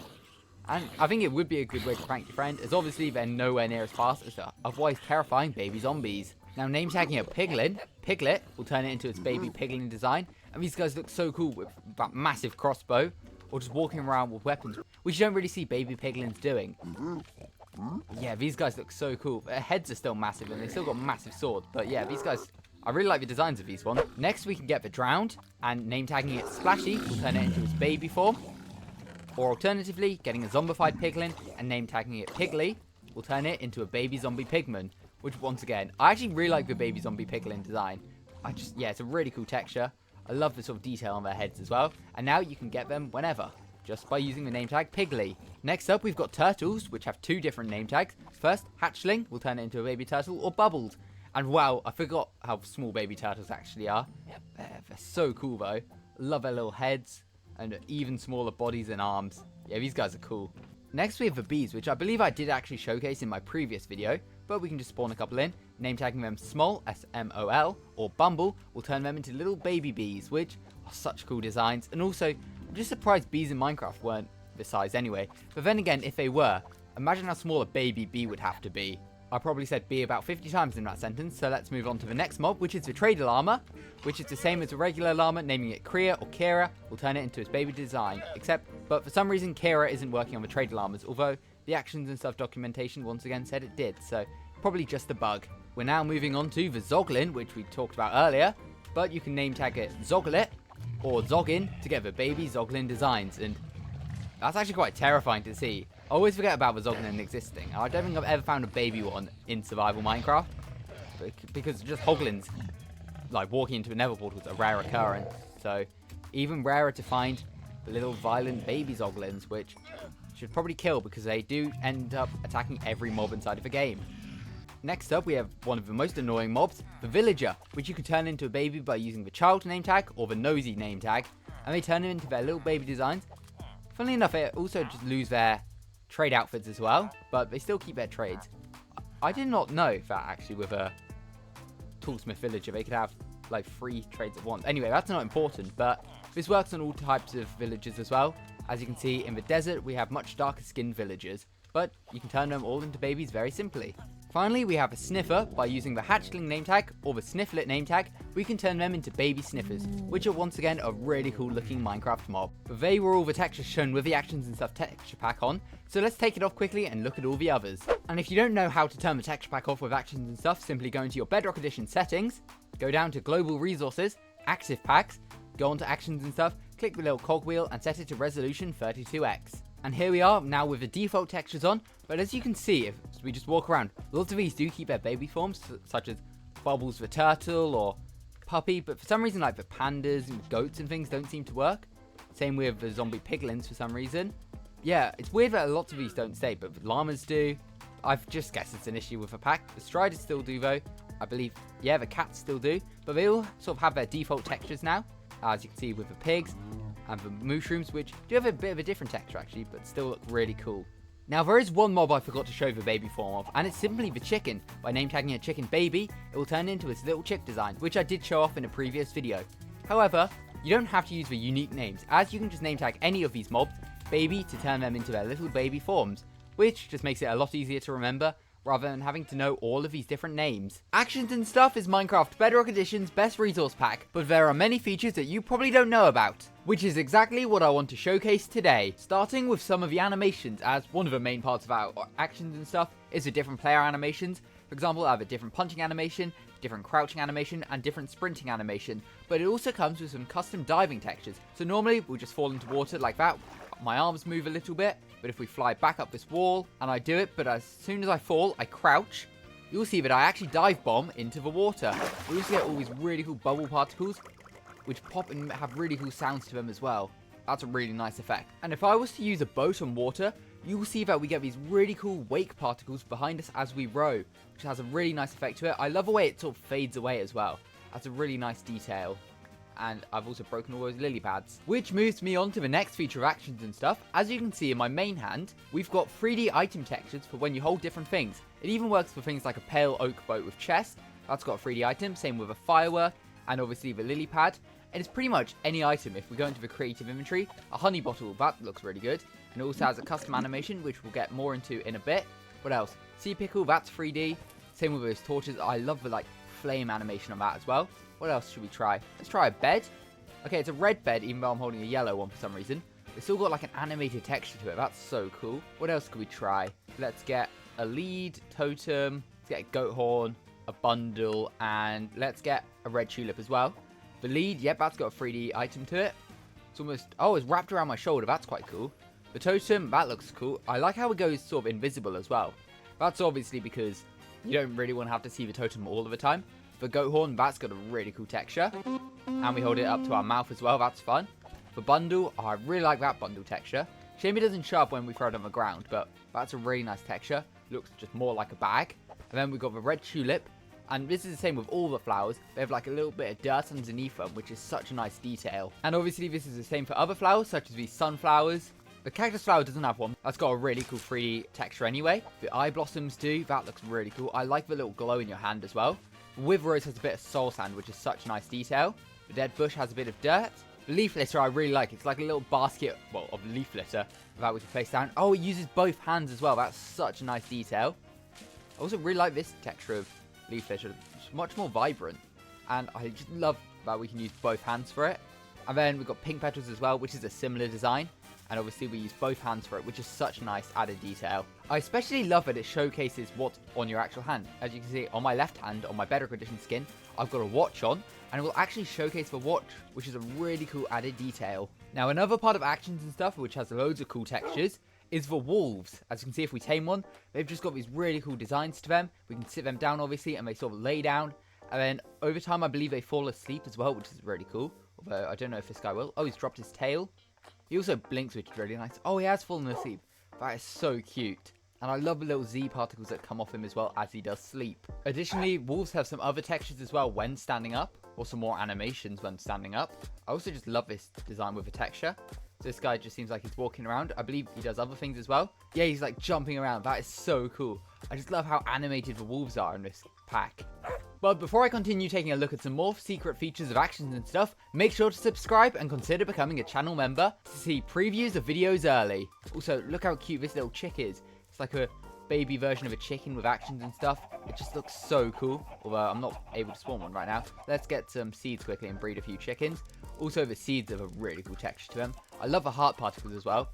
And I think it would be a good way to prank your friend, as obviously they're nowhere near as fast as the otherwise terrifying baby zombies. Now, name tagging a Piglet will turn it into its baby piglin design. And these guys look so cool with that massive crossbow. or just walking around with weapons, which you don't really see baby piglins doing. Yeah, these guys look so cool. Their heads are still massive and they still got massive swords. But yeah, these guys, I really like the designs of these ones. Next, we can get the Drowned, and name tagging it Splashy will turn it into its baby form. Or alternatively, getting a zombified piglin and name tagging it Piggly will turn it into a baby zombie pigman. Which, once again, I actually really like the baby zombie piglin design. Yeah, it's a really cool texture. I love the sort of detail on their heads as well. And now you can get them whenever, just by using the name tag Piggly. Next up, we've got turtles, which have two different name tags. First, Hatchling will turn it into a baby turtle, or Bubbled. And wow, I forgot how small baby turtles actually are. They're so cool though. Love their little heads and even smaller bodies and arms. Yeah, these guys are cool. Next, we have the bees, which I believe I did actually showcase in my previous video, but we can just spawn a couple in. Name tagging them Smol, S-M-O-L, or Bumble will turn them into little baby bees, which are such cool designs. And also, I'm just surprised bees in Minecraft weren't this size anyway. But then again, if they were, imagine how small a baby bee would have to be. I probably said bee about 50 times in that sentence, so let's move on to the next mob, which is the Harrydallama, which is the same as a regular llama. Naming it Kria or Kira will turn it into its baby design, but for some reason Kira isn't working on the Harryddallamas, although the actions and stuff documentation once again said it did, so probably just a bug. We're now moving on to the Zoglin, which we talked about earlier, but you can name tag it Zoglet or Zoggin to get the baby Zoglin designs, and that's actually quite terrifying to see. I always forget about the Zoglin existing. I don't think I've ever found a baby one in survival Minecraft, because just Hoglins, like walking into a nether portal, is a rare occurrence. So even rarer to find the little violent baby Zoglins, which should probably kill because they do end up attacking every mob inside of the game. Next up, we have one of the most annoying mobs, the Villager, which you can turn into a baby by using the Child name tag or the Nosy name tag, and they turn into their little baby designs. Funnily enough, they also just lose their trade outfits as well, but they still keep their trades. I did not know that actually with a Toolsmith Villager they could have like 3 trades at once. Anyway, that's not important, but this works on all types of villagers as well. As you can see, in the desert we have much darker skinned villagers, but you can turn them all into babies very simply. Finally, we have a Sniffer. By using the Hatchling name tag or the Snifflet name tag, we can turn them into baby sniffers, which are once again a really cool looking Minecraft mob. But they were all the textures shown with the actions and stuff texture pack on, so let's take it off quickly and look at all the others. And if you don't know how to turn the texture pack off with actions and stuff, simply go into your Bedrock Edition settings, go down to Global Resources, Active Packs, go on to actions and stuff, click the little cogwheel and set it to resolution 32x. And here we are now with the default textures on, but as you can see, if we just walk around, lots of these do keep their baby forms, such as Bubbles the turtle or Puppy, but for some reason like the pandas and goats and things don't seem to work. Same with the zombie piglins for some reason. Yeah, it's weird that lots of these don't stay, but the llamas do. I've just guessed it's an issue with the pack. The striders still do though, I believe. Yeah, the cats still do, but they all sort of have their default textures now, as you can see with the pigs and the mushrooms, which do have a bit of a different texture actually, but still look really cool. Now there is one mob I forgot to show the baby form of, and it's simply the chicken. By name tagging a chicken baby, it will turn into its little chick design, which I did show off in a previous video. However, you don't have to use the unique names, as you can just name tag any of these mobs baby to turn them into their little baby forms, which just makes it a lot easier to remember, rather than having to know all of these different names. Actions and Stuff is Minecraft Bedrock Edition's best resource pack, but there are many features that you probably don't know about, which is exactly what I want to showcase today. Starting with some of the animations, as one of the main parts of our actions and stuff is the different player animations. For example, I have a different punching animation, different crouching animation, and different sprinting animation, but it also comes with some custom diving textures. So normally we'll just fall into water like that, my arms move a little bit, but if we fly back up this wall, and I do it, but as soon as I fall, I crouch, you'll see that I actually dive bomb into the water. We also get all these really cool bubble particles, which pop and have really cool sounds to them as well. That's a really nice effect. And if I was to use a boat on water, you will see that we get these really cool wake particles behind us as we row, which has a really nice effect to it. I love the way it sort of fades away as well. That's a really nice detail. And I've also broken all those lily pads. Which moves me on to the next feature of actions and stuff. As you can see in my main hand, we've got 3D item textures for when you hold different things. It even works for things like a pale oak boat with chest. That's got a 3D item, same with a firework, and obviously the lily pad. And it's pretty much any item. If we go into the creative inventory, a honey bottle, that looks really good. And it also has a custom animation, which we'll get more into in a bit. What else? Sea pickle, that's 3D. Same with those torches. I love the flame animation on that as well. What else should we try? Let's try a bed. Okay, it's a red bed, even though I'm holding a yellow one for some reason. It's still got like an animated texture to it. That's so cool. What else could we try? Let's get a lead, totem, let's get a goat horn, a bundle, and let's get a red tulip as well. The lead, yep, that's got a 3D item to it. It's almost, oh, it's wrapped around my shoulder. That's quite cool. The totem, that looks cool. I like how it goes sort of invisible as well. That's obviously because you don't really want to have to see the totem all of the time. The goat horn, that's got a really cool texture. And we hold it up to our mouth as well. That's fun. The bundle, oh, I really like that bundle texture. Shame it doesn't show up when we throw it on the ground, but that's a really nice texture. Looks just more like a bag. And then we've got the red tulip. And this is the same with all the flowers. They have like a little bit of dirt underneath them, which is such a nice detail. And obviously this is the same for other flowers, such as these sunflowers. The cactus flower doesn't have one. That's got a really cool 3D texture anyway. The eye blossoms do. That looks really cool. I like the little glow in your hand as well. The wither rose has a bit of soul sand, which is such nice detail. The dead bush has a bit of dirt. The leaf litter I really like. It's like a little basket, well, of leaf litter that we can place down. Oh, it uses both hands as well. That's such a nice detail. I also really like this texture of leaf litter. It's much more vibrant. And I just love that we can use both hands for it. And then we've got pink petals as well, which is a similar design. And obviously we use both hands for it, which is such nice added detail. I especially love that it showcases what's on your actual hand. As you can see, on my left hand, on my Bedrock Edition skin, I've got a watch on. And it will actually showcase the watch, which is a really cool added detail. Now, another part of actions and stuff, which has loads of cool textures, is the wolves. As you can see, if we tame one, they've just got these really cool designs to them. We can sit them down, obviously, and they sort of lay down. And then over time, I believe they fall asleep as well, which is really cool. Although, I don't know if this guy will. Oh, he's dropped his tail. He also blinks, which is really nice. Oh, he has fallen asleep. That is so cute. And I love the little Z particles that come off him as well as he does sleep. Additionally, wolves have some other textures as well when standing up. Or some more animations when standing up. I also just love this design with the texture. So this guy just seems like he's walking around. I believe he does other things as well. Yeah, he's like jumping around. That is so cool. I just love how animated the wolves are in this pack. But before I continue taking a look at some more secret features of actions and stuff, make sure to subscribe and consider becoming a channel member to see previews of videos early. Also, look how cute this little chick is. It's like a baby version of a chicken with actions and stuff. It just looks so cool. Although I'm not able to spawn one right now. Let's get some seeds quickly and breed a few chickens. Also, the seeds have a really cool texture to them. I love the heart particles as well.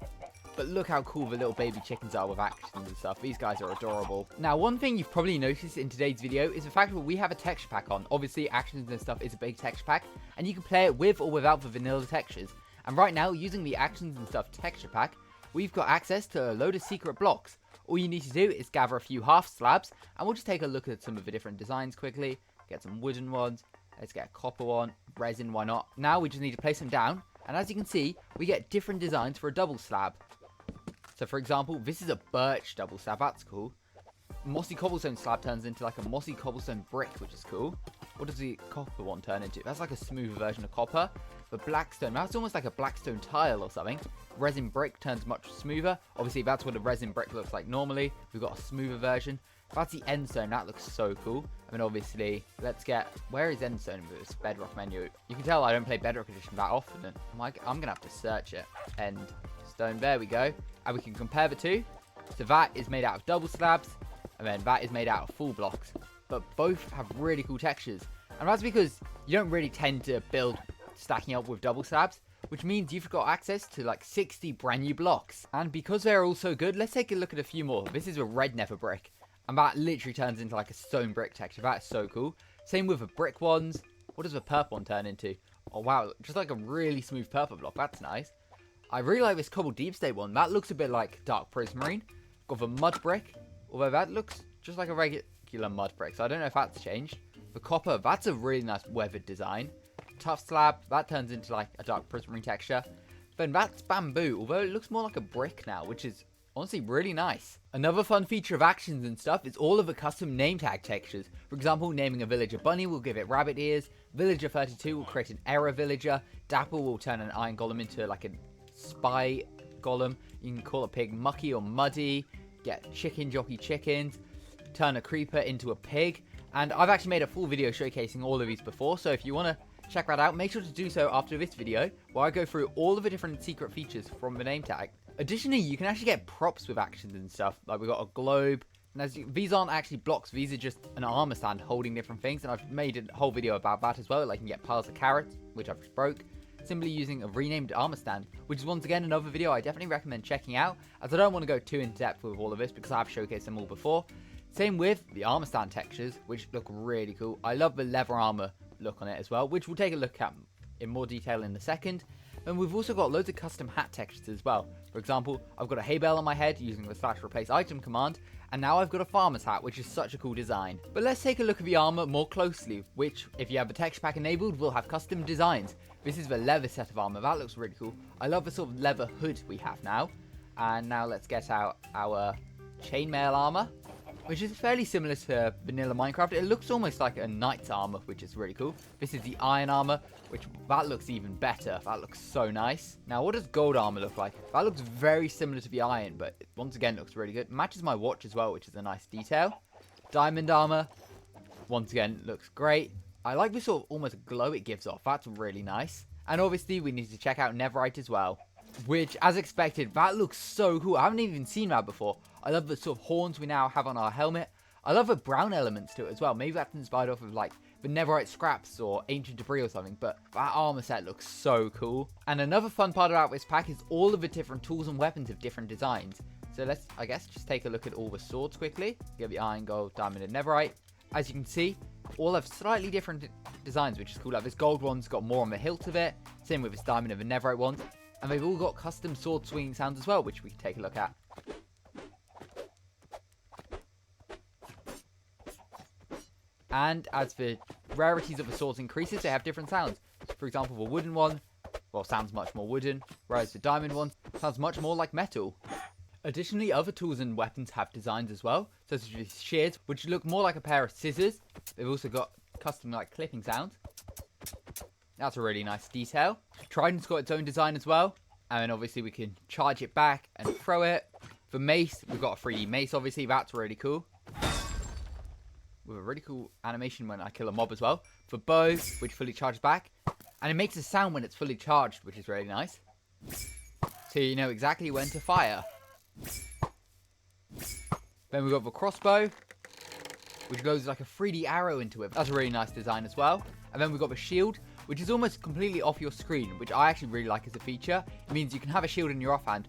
But look how cool the little baby chickens are with actions and stuff. These guys are adorable. Now, one thing you've probably noticed in today's video is the fact that we have a texture pack on. Obviously, actions and stuff is a big texture pack. And you can play it with or without the vanilla textures. And right now, using the actions and stuff texture pack, we've got access to a load of secret blocks. All you need to do is gather a few half slabs. And we'll just take a look at some of the different designs quickly. Get some wooden ones. Let's get a copper one. Resin, why not? Now, we just need to place them down. And as you can see, we get different designs for a double slab. So, for example, this is a birch double slab. That's cool. Mossy cobblestone slab turns into like a mossy cobblestone brick, which is cool. What does the copper one turn into? That's like a smoother version of copper. The blackstone, that's almost like a blackstone tile or something. Resin brick turns much smoother. Obviously, that's what a resin brick looks like normally. We've got a smoother version. That's the endstone. That looks so cool. I mean, obviously, let's get... Where is endstone with this Bedrock menu? You can tell I don't play Bedrock Edition that often. And I'm going to have to search it. Endstone. There we go. And we can compare the two. So that is made out of double slabs. And then that is made out of full blocks. But both have really cool textures. And that's because you don't really tend to build stacking up with double slabs. Which means you've got access to like 60 brand new blocks. And because they're all so good, let's take a look at a few more. This is a red nether brick. And that literally turns into like a stone brick texture. That's so cool. Same with the brick ones. What does the purple one turn into? Oh wow, just like a really smooth purple block. That's nice. I really like this cobble deep state one. That looks a bit like dark prismarine. Got the mud brick. Although that looks just like a regular mud brick. So I don't know if that's changed. The copper, that's a really nice weathered design. Tough slab, that turns into like a dark prismarine texture. Then that's bamboo. Although it looks more like a brick now, which is honestly really nice. Another fun feature of actions and stuff is all of the custom name tag textures. For example, naming a villager bunny will give it rabbit ears. Villager 32 will create an error villager. Dapple will turn an iron golem into like a spy golem. You can call a pig mucky or muddy. Get chicken jockey chickens. Turn a creeper into a pig. And I've actually made a full video showcasing all of these before. So if you want to check that out, make sure to do so after this video, where I go through all of the different secret features from the name tag. Additionally, you can actually get props with actions and stuff. Like we've got a globe. And these aren't actually blocks. These are just an armor stand holding different things. And I've made a whole video about that as well. Like you can get piles of carrots, which I've just broke. simply using a renamed armor stand, which is once again another video I definitely recommend checking out, as I don't want to go too in depth with all of this because I have showcased them all before. Same with the armor stand textures, which look really cool. I love the leather armor look on it as well, which we'll take a look at in more detail in a second. And we've also got loads of custom hat textures as well. For example, I've got a hay bale on my head using the /replace item command, and now I've got a farmer's hat, which is such a cool design. But let's take a look at the armor more closely, which, if you have the texture pack enabled, will have custom designs. This is the leather set of armor. That looks really cool. I love the sort of leather hood we have now. And now let's get out our chainmail armor, which is fairly similar to vanilla Minecraft. It looks almost like a knight's armor, which is really cool. This is the iron armor, which that looks even better. That looks so nice. Now, what does gold armor look like? That looks very similar to the iron, but once again, looks really good. Matches my watch as well, which is a nice detail. Diamond armor, once again, looks great. I like the sort of almost glow it gives off. That's really nice. And obviously, we need to check out netherite as well, which, as expected, that looks so cool. I haven't even seen that before. I love the sort of horns we now have on our helmet. I love the brown elements to it as well. Maybe that's inspired off of like the netherite scraps or ancient debris or something, but that armor set looks so cool. And another fun part about this pack is all of the different tools and weapons of different designs. So let's, I guess, just take a look at all the swords quickly. You have the iron, gold, diamond, and netherite. As you can see, all have slightly different designs, which is cool. Like this gold one's got more on the hilt of it. Same with this diamond and the netherite ones. And they've all got custom sword swinging sounds as well, which we can take a look at. And as the rarities of the swords increases, they have different sounds. For example, the wooden one, well, sounds much more wooden, whereas the diamond one sounds much more like metal. Additionally, other tools and weapons have designs as well, such as these shears, which look more like a pair of scissors. They've also got custom like clipping sounds. That's a really nice detail. Trident's got its own design as well. And then obviously we can charge it back and throw it. For mace, we've got a 3D mace, obviously. That's really cool. With a really cool animation when I kill a mob as well. For bow, which fully charges back. And it makes a sound when it's fully charged, which is really nice. So you know exactly when to fire. Then we've got the crossbow, which goes like a 3D arrow into it. That's a really nice design as well. And then we've got the shield, which is almost completely off your screen, which I actually really like as a feature. It means you can have a shield in your offhand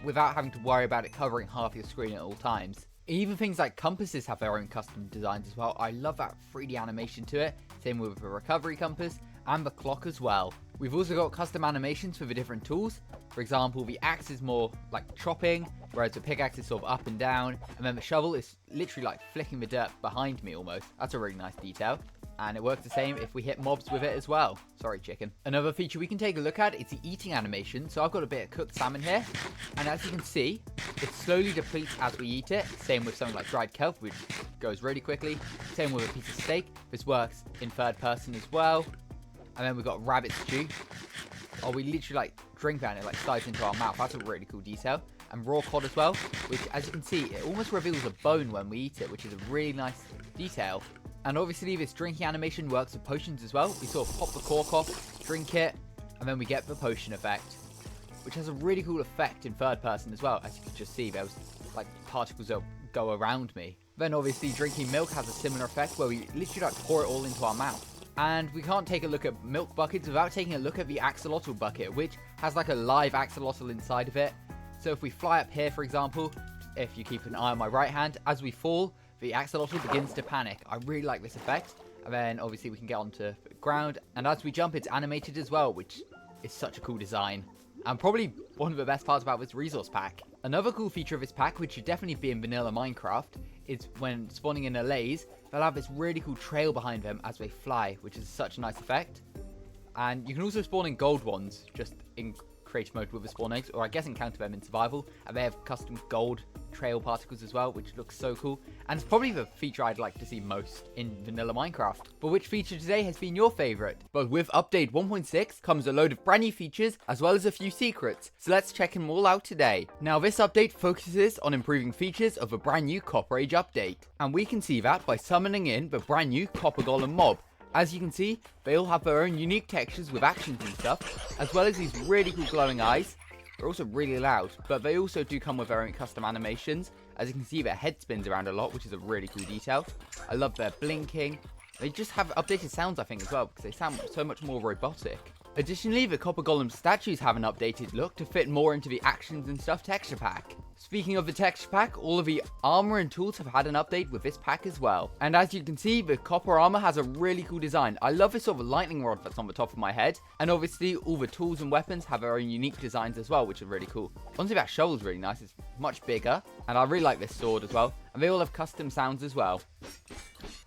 without having to worry about it covering half your screen at all times. Even things like compasses have their own custom designs as well. I love that 3D animation to it. Same with the recovery compass and the clock as well. We've also got custom animations for the different tools. For example, the axe is more like chopping, whereas the pickaxe is sort of up and down. And then the shovel is literally like flicking the dirt behind me almost. That's a really nice detail. And it works the same if we hit mobs with it as well. Sorry, chicken. Another feature we can take a look at is the eating animation. So I've got a bit of cooked salmon here. And as you can see, it slowly depletes as we eat it. Same with something like dried kelp, which goes really quickly. Same with a piece of steak. This works in third person as well. And then we've got rabbit stew. Oh, we literally like drink that and it like slides into our mouth. That's a really cool detail. And raw cod as well, which as you can see, it almost reveals a bone when we eat it, which is a really nice detail. And obviously this drinking animation works with potions as well. We sort of pop the cork off, drink it, and then we get the potion effect, which has a really cool effect in third person as well. As you can just see, there was like particles that go around me. Then obviously drinking milk has a similar effect where we literally like pour it all into our mouth. And we can't take a look at milk buckets without taking a look at the axolotl bucket, which has like a live axolotl inside of it. So if we fly up here, for example, if you keep an eye on my right hand, as we fall, the axolotl begins to panic. I really like this effect. And then obviously we can get onto the ground. And as we jump, it's animated as well, which is such a cool design. And probably one of the best parts about this resource pack. Another cool feature of this pack, which should definitely be in vanilla Minecraft, is when spawning in a laze, they'll have this really cool trail behind them as they fly, which is such a nice effect. And you can also spawn in gold ones, just in creative mode with the spawn eggs, or I guess encounter them in survival, and they have custom gold trail particles as well, which looks so cool. And it's probably the feature I'd like to see most in vanilla Minecraft. But which feature today has been your favorite? But with update 1.6 comes a load of brand new features as well as a few secrets, so let's check them all out today. Now this update focuses on improving features of a brand new Copper Age update, and we can see that by summoning in the brand new Copper Golem mob. As you can see, they all have their own unique textures with actions and stuff, as well as these really cool glowing eyes. They're also really loud, but they also do come with their own custom animations. As you can see, their head spins around a lot, which is a really cool detail. I love their blinking. They just have updated sounds, I think, as well, because they sound so much more robotic. Additionally, the copper golem statues have an updated look to fit more into the actions and stuff texture pack. Speaking of the texture pack, all of the armor and tools have had an update with this pack as well. And as you can see, the copper armor has a really cool design. I love this sort of lightning rod that's on the top of my head. And obviously, all the tools and weapons have their own unique designs as well, which are really cool. Honestly, that shovel is really nice. It's much bigger. And I really like this sword as well. And they all have custom sounds as well.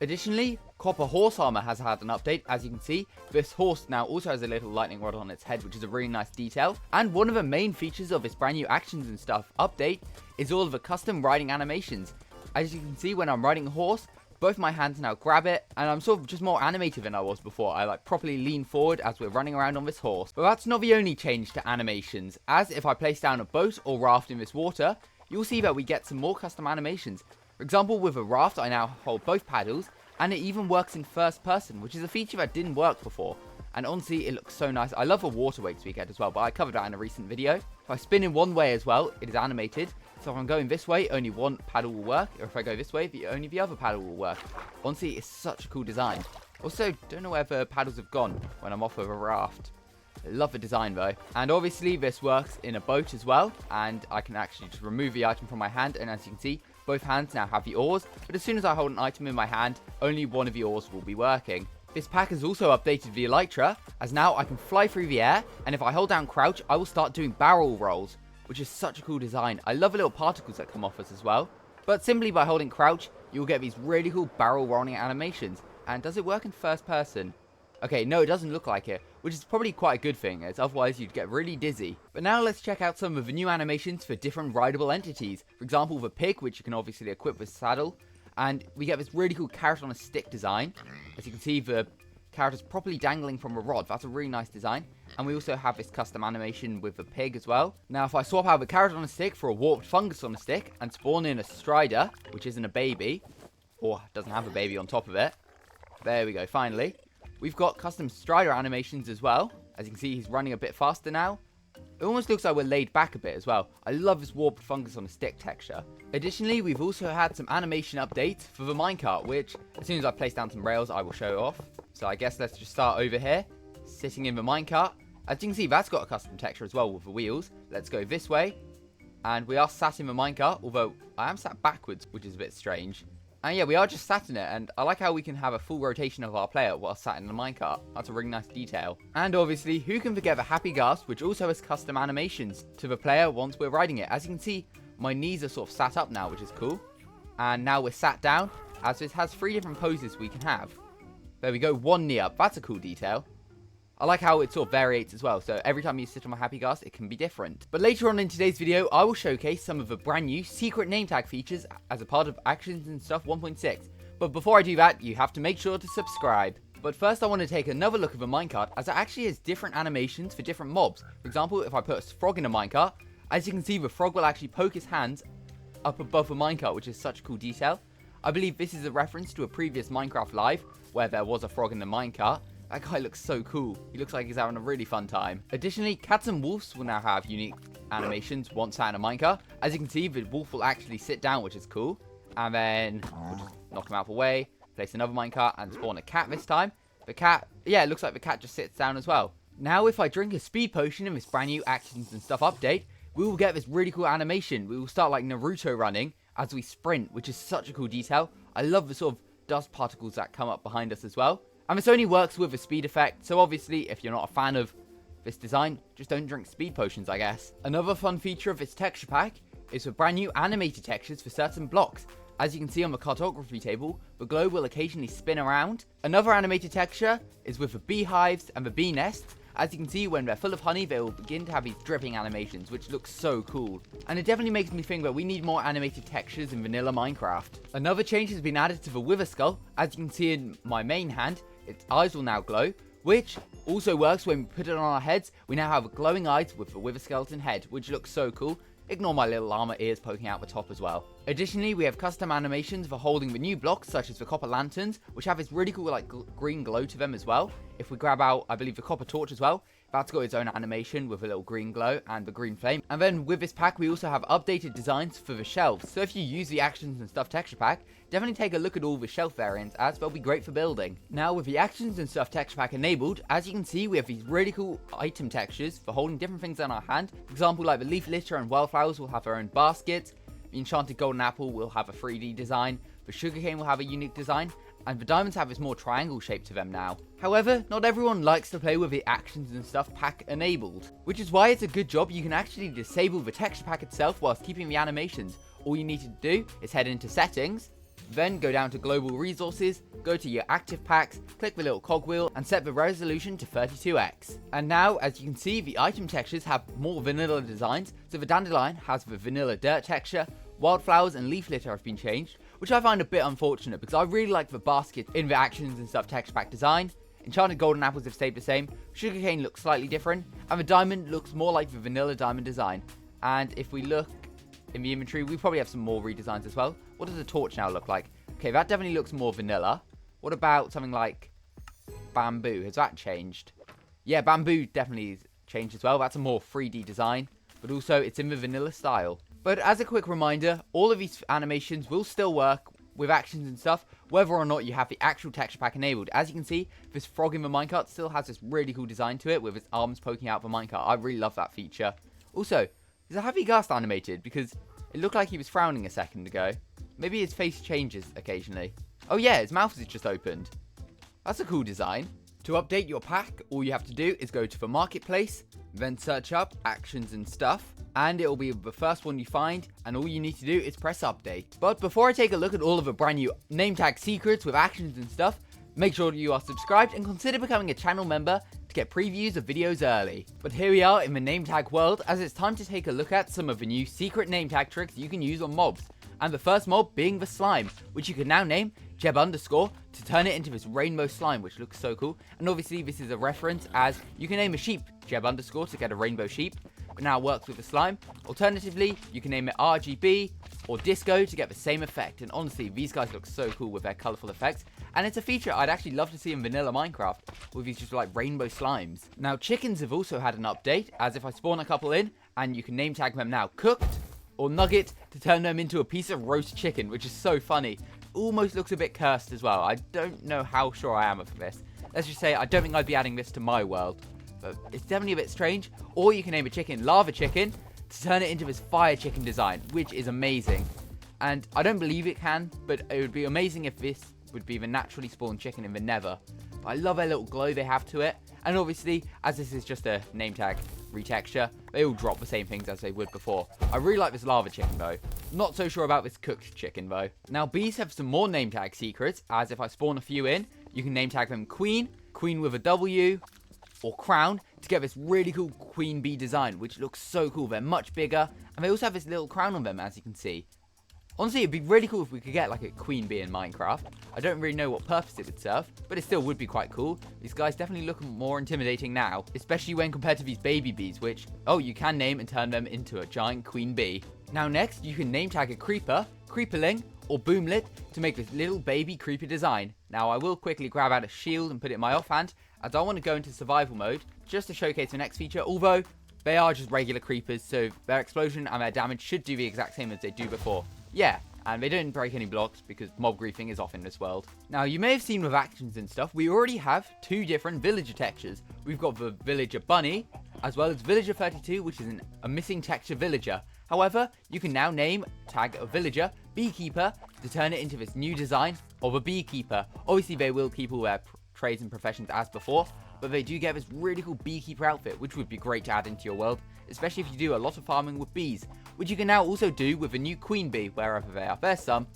Additionally, copper horse armor has had an update. As you can see, this horse now also has a little lightning rod on its head, which is a really nice detail. And one of the main features of this brand new actions and stuff update is all of the custom riding animations. As you can see, when I'm riding a horse, both my hands now grab it, and I'm sort of just more animated than I was before. I like properly lean forward as we're running around on this horse. But that's not the only change to animations, as if I place down a boat or raft in this water, you'll see that we get some more custom animations. For example, with a raft, I now hold both paddles, and it even works in first person, which is a feature that didn't work before. And honestly, it looks so nice. I love the water wakes we get as well, but I covered that in a recent video. If I spin in one way as well, it is animated. So if I'm going this way, only one paddle will work. Or if I go this way, only the other paddle will work. Honestly, it's such a cool design. Also, don't know where the paddles have gone when I'm off of a raft. I love the design though. And obviously, this works in a boat as well. And I can actually just remove the item from my hand. And as you can see, both hands now have the oars. But as soon as I hold an item in my hand, only one of the oars will be working. This pack has also updated the elytra, as now I can fly through the air, and if I hold down crouch, I will start doing barrel rolls, which is such a cool design. I love the little particles that come off us as well. But simply by holding crouch, you'll get these really cool barrel rolling animations. And does it work in first person? Okay, no, it doesn't look like it, which is probably quite a good thing, as otherwise you'd get really dizzy. But now let's check out some of the new animations for different rideable entities. For example, the pig, which you can obviously equip with saddle. And we get this really cool carrot on a stick design. As you can see, the carrot is properly dangling from a rod. That's a really nice design. And we also have this custom animation with the pig as well. Now, if I swap out the carrot on a stick for a warped fungus on a stick and spawn in a strider, which isn't a baby, or doesn't have a baby on top of it. There we go, finally. We've got custom strider animations as well. As you can see, he's running a bit faster now. It almost looks like we're laid back a bit as well. I love this warped fungus on a stick texture. Additionally, we've also had some animation updates for the minecart, which as soon as I place down some rails, I will show off. So I guess let's just start over here, sitting in the minecart. As you can see, that's got a custom texture as well with the wheels. Let's go this way. And we are sat in the minecart, although I am sat backwards, which is a bit strange. And yeah, we are just sat in it, and I like how we can have a full rotation of our player while sat in the minecart. That's a really nice detail. And obviously, who can forget the happy gasp, which also has custom animations to the player once we're riding it. As you can see, my knees are sort of sat up now, which is cool. And now we're sat down, as it has 3 different poses we can have. There we go, 1 knee up. That's a cool detail. I like how it sort of varies as well, so every time you sit on my happy gas, it can be different. But later on in today's video, I will showcase some of the brand new secret name tag features as a part of Actions and Stuff 1.6. But before I do that, you have to make sure to subscribe. But first I want to take another look at the minecart, as it actually has different animations for different mobs. For example, if I put a frog in a minecart, as you can see, the frog will actually poke his hands up above the minecart, which is such a cool detail. I believe this is a reference to a previous Minecraft Live, where there was a frog in the minecart. That guy looks so cool. He looks like he's having a really fun time. Additionally, cats and wolves will now have unique animations once sat in a minecart. As you can see, the wolf will actually sit down, which is cool. And then we'll just knock him out of the way, place another minecart, and spawn a cat this time. The cat, yeah, it looks like the cat just sits down as well. Now, if I drink a speed potion in this brand new Actions and Stuff update, we will get this really cool animation. We will start like Naruto running as we sprint, which is such a cool detail. I love the sort of dust particles that come up behind us as well. And this only works with a speed effect, so obviously if you're not a fan of this design, just don't drink speed potions, I guess. Another fun feature of this texture pack is for brand new animated textures for certain blocks. As you can see on the cartography table, the globe will occasionally spin around. Another animated texture is with the beehives and the bee nests. As you can see, when they're full of honey, they will begin to have these dripping animations, which looks so cool. And it definitely makes me think that we need more animated textures in vanilla Minecraft. Another change has been added to the wither skull. As you can see in my main hand, its eyes will now glow, which also works when we put it on our heads. We now have glowing eyes with the wither skeleton head, which looks so cool. Ignore my little llama ears poking out the top as well. Additionally, we have custom animations for holding the new blocks, such as the copper lanterns, which have this really cool like green glow to them as well. If we grab out, I believe, the copper torch as well, that's got its own animation with a little green glow and the green flame. And then with this pack, we also have updated designs for the shelves. So if you use the Actions and Stuff texture pack, definitely take a look at all the shelf variants, as they'll be great for building. Now with the actions and stuff texture pack enabled, as you can see we have these really cool item textures for holding different things in our hand. For example, like the leaf litter and wildflowers will have their own baskets, the enchanted golden apple will have a 3D design, the sugarcane will have a unique design, and the diamonds have this more triangle shape to them now. However, not everyone likes to play with the actions and stuff pack enabled, which is why it's a good job you can actually disable the texture pack itself whilst keeping the animations. All you need to do is head into settings, then go down to global resources, go to your active packs, click the little cogwheel and set the resolution to 32x. And now, as you can see, the item textures have more vanilla designs, so the dandelion has the vanilla dirt texture, wildflowers and leaf litter have been changed, which I find a bit unfortunate because I really like the basket in the actions and stuff texture pack design. Enchanted golden apples have stayed the same, sugarcane looks slightly different, and the diamond looks more like the vanilla diamond design. And if we look in the inventory, we probably have some more redesigns as well. What does the torch now look like? Okay, that definitely looks more vanilla. What about something like bamboo? Has that changed? Yeah, bamboo definitely changed as well. That's a more 3D design, but also it's in the vanilla style. But as a quick reminder, all of these animations will still work with actions and stuff, whether or not you have the actual texture pack enabled. As you can see, this frog in the minecart still has this really cool design to it with its arms poking out the minecart. I really love that feature. Also, is a happy ghast animated? Because it looked like he was frowning a second ago. Maybe his face changes occasionally. Oh yeah, his mouth is just opened. That's a cool design. To update your pack, all you have to do is go to the marketplace, then search up actions and stuff, and it will be the first one you find, and all you need to do is press update. But before I take a look at all of the brand new name tag secrets with actions and stuff, make sure you are subscribed and consider becoming a channel member to get previews of videos early. But here we are in the name tag world, as it's time to take a look at some of the new secret name tag tricks you can use on mobs. And the first mob being the slime, which you can now name Jeb underscore to turn it into this rainbow slime, which looks so cool. And obviously this is a reference, as you can name a sheep Jeb underscore to get a rainbow sheep, but now works with the slime. Alternatively, you can name it RGB or disco to get the same effect. And honestly, these guys look so cool with their colourful effects. And it's a feature I'd actually love to see in vanilla Minecraft, with these just like rainbow slimes. Now chickens have also had an update, as if I spawn a couple in, and you can name tag them now cooked or nugget to turn them into a piece of roast chicken, which is so funny. Almost looks a bit cursed as well. I don't know how sure I am of this. Let's just say I don't think I'd be adding this to my world, but it's definitely a bit strange. Or you can name a chicken lava chicken to turn it into this fire chicken design, which is amazing. And I don't believe it can, but it would be amazing if this would be the naturally spawned chicken in the nether. But I love their little glow they have to it. And obviously, as this is just a name tag retexture, they all drop the same things as they would before. I really like this lava chicken though. Not so sure about this cooked chicken though. Now bees have some more name tag secrets, as if I spawn a few in, you can name tag them queen, queen with a W, or crown to get this really cool queen bee design, which looks so cool. They're much bigger, and they also have this little crown on them, as you can see. Honestly, it'd be really cool if we could get like a queen bee in Minecraft. I don't really know what purpose it would serve, but it still would be quite cool. These guys definitely look more intimidating now, especially when compared to these baby bees, which, oh, you can name and turn them into a giant queen bee. Now next, you can name tag a creeper, creeperling, or boomlet to make this little baby creeper design. Now I will quickly grab out a shield and put it in my offhand, as I want to go into survival mode, just to showcase the next feature, although they are just regular creepers, so their explosion and their damage should do the exact same as they do before. Yeah, and they don't break any blocks because mob griefing is off in this world. Now, you may have seen with actions and stuff, we already have two different villager textures. We've got the villager bunny, as well as villager 32, which is a missing texture villager. However, you can now name tag a villager beekeeper to turn it into this new design of a beekeeper. Obviously, they will keep all their trades and professions as before, but they do get this really cool beekeeper outfit, which would be great to add into your world, especially if you do a lot of farming with bees, which you can now also do with a new queen bee wherever they are. There's some,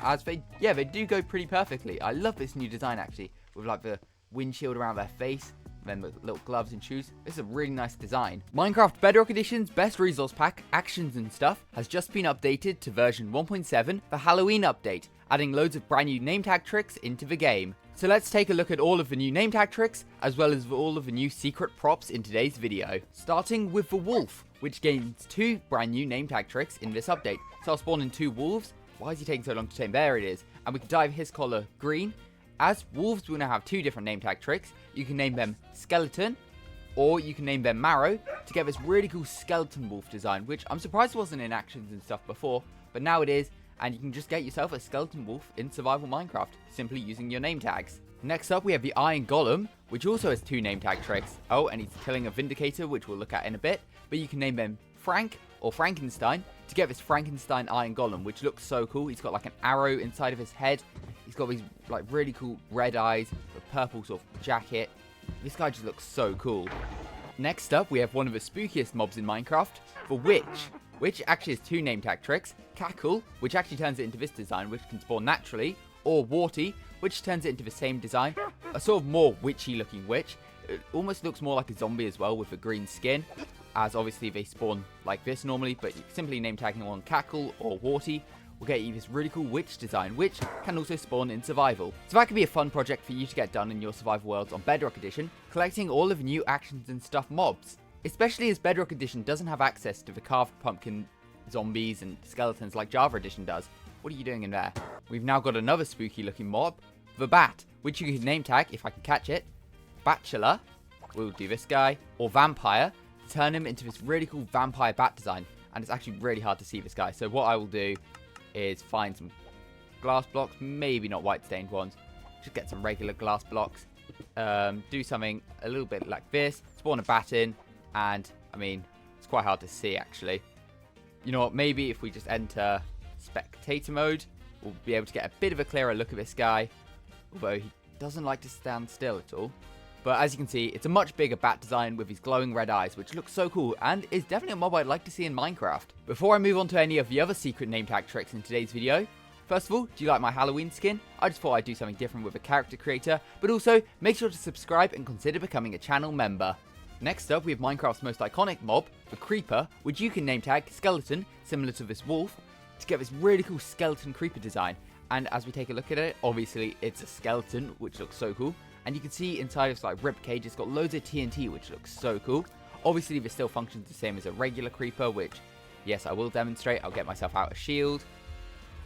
as they do go pretty perfectly. I love this new design actually, with like the windshield around their face, then the little gloves and shoes. This is a really nice design. Minecraft Bedrock Edition's best resource pack, actions and stuff, has just been updated to version 1.7 for Halloween update, adding loads of brand new name tag tricks into the game. So let's take a look at all of the new name tag tricks, as well as all of the new secret props in today's video. Starting with the wolf, which gains two brand new name tag tricks in this update. So I'll spawn in two wolves. Why is he taking so long to tame? There it is. And we can dye his collar green. As wolves will now have two different name tag tricks. You can name them skeleton, or you can name them marrow to get this really cool skeleton wolf design, which I'm surprised wasn't in actions and stuff before, but now it is. and you can just get yourself a skeleton wolf in survival Minecraft, simply using your name tags. Next up, we have the Iron Golem, which also has 2 name tag tricks. Oh, and he's killing a Vindicator, which we'll look at in a bit, but you can name them Frank or Frankenstein to get this Frankenstein Iron Golem, which looks so cool. He's got like an arrow inside of his head. He's got these like really cool red eyes, a purple sort of jacket. This guy just looks so cool. Next up, we have one of the spookiest mobs in Minecraft, the Witch, which actually has 2 name tag tricks. Cackle, which actually turns it into this design, which can spawn naturally, or Warty, which turns it into the same design, a sort of more witchy looking witch. It almost looks more like a zombie as well with a green skin, as obviously they spawn like this normally, but simply name tagging on Cackle or Warty will get you this really cool witch design, which can also spawn in survival. So that could be a fun project for you to get done in your survival worlds on Bedrock Edition, collecting all of the new actions and stuff mobs. Especially as Bedrock Edition doesn't have access to the carved pumpkin zombies and skeletons like Java Edition does. What are you doing in there? We've now got another spooky looking mob, the Bat, which you can name tag, if I can catch it, Bachelor, we'll do this guy, or Vampire, to turn him into this really cool vampire bat design. And it's actually really hard to see this guy. So what I will do is find some glass blocks, maybe not white stained ones, just get some regular glass blocks, do something a little bit like this, spawn a bat in, and I mean, it's quite hard to see actually. You know what, maybe if we just enter spectator mode, we'll be able to get a bit of a clearer look at this guy, although he doesn't like to stand still at all. But as you can see, it's a much bigger bat design with his glowing red eyes, which looks so cool and is definitely a mob I'd like to see in Minecraft. Before I move on to any of the other secret name tag tricks in today's video, first of all, do you like my Halloween skin? I just thought I'd do something different with a character creator, but also make sure to subscribe and consider becoming a channel member. Next up, we have Minecraft's most iconic mob, the Creeper, which you can name tag Skeleton, similar to this wolf, to get this really cool skeleton creeper design. And as we take a look at it, obviously it's a skeleton, which looks so cool. And you can see inside of its like rib cage, it's got loads of TNT, which looks so cool. Obviously, this still functions the same as a regular creeper, which, yes, I will demonstrate. I'll get myself out a shield,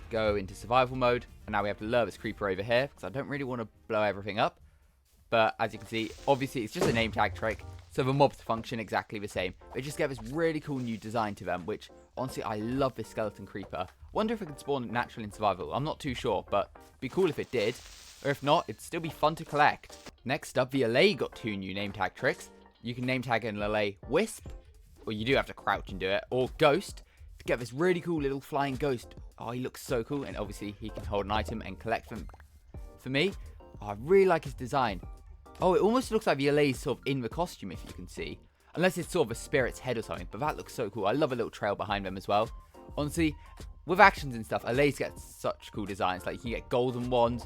go into survival mode, and now we have to lure this creeper over here, because I don't really want to blow everything up. But as you can see, obviously it's just a name tag trick, so the mobs function exactly the same. They just get this really cool new design to them, which, honestly, I love this skeleton creeper. Wonder if it could spawn naturally in survival. I'm not too sure, but it'd be cool if it did. Or if not, it'd still be fun to collect. Next up, the Allay got 2 new name tag tricks. You can name tag an Allay Wisp, or you do have to crouch and do it, or Ghost, to get this really cool little flying ghost. Oh, he looks so cool, and obviously he can hold an item and collect them. For me, I really like his design. Oh, it almost looks like the Allay's sort of in the costume, if you can see. Unless it's sort of a spirit's head or something, but that looks so cool. I love a little trail behind them as well. Honestly, with actions and stuff, Allays get such cool designs. Like, you can get golden ones.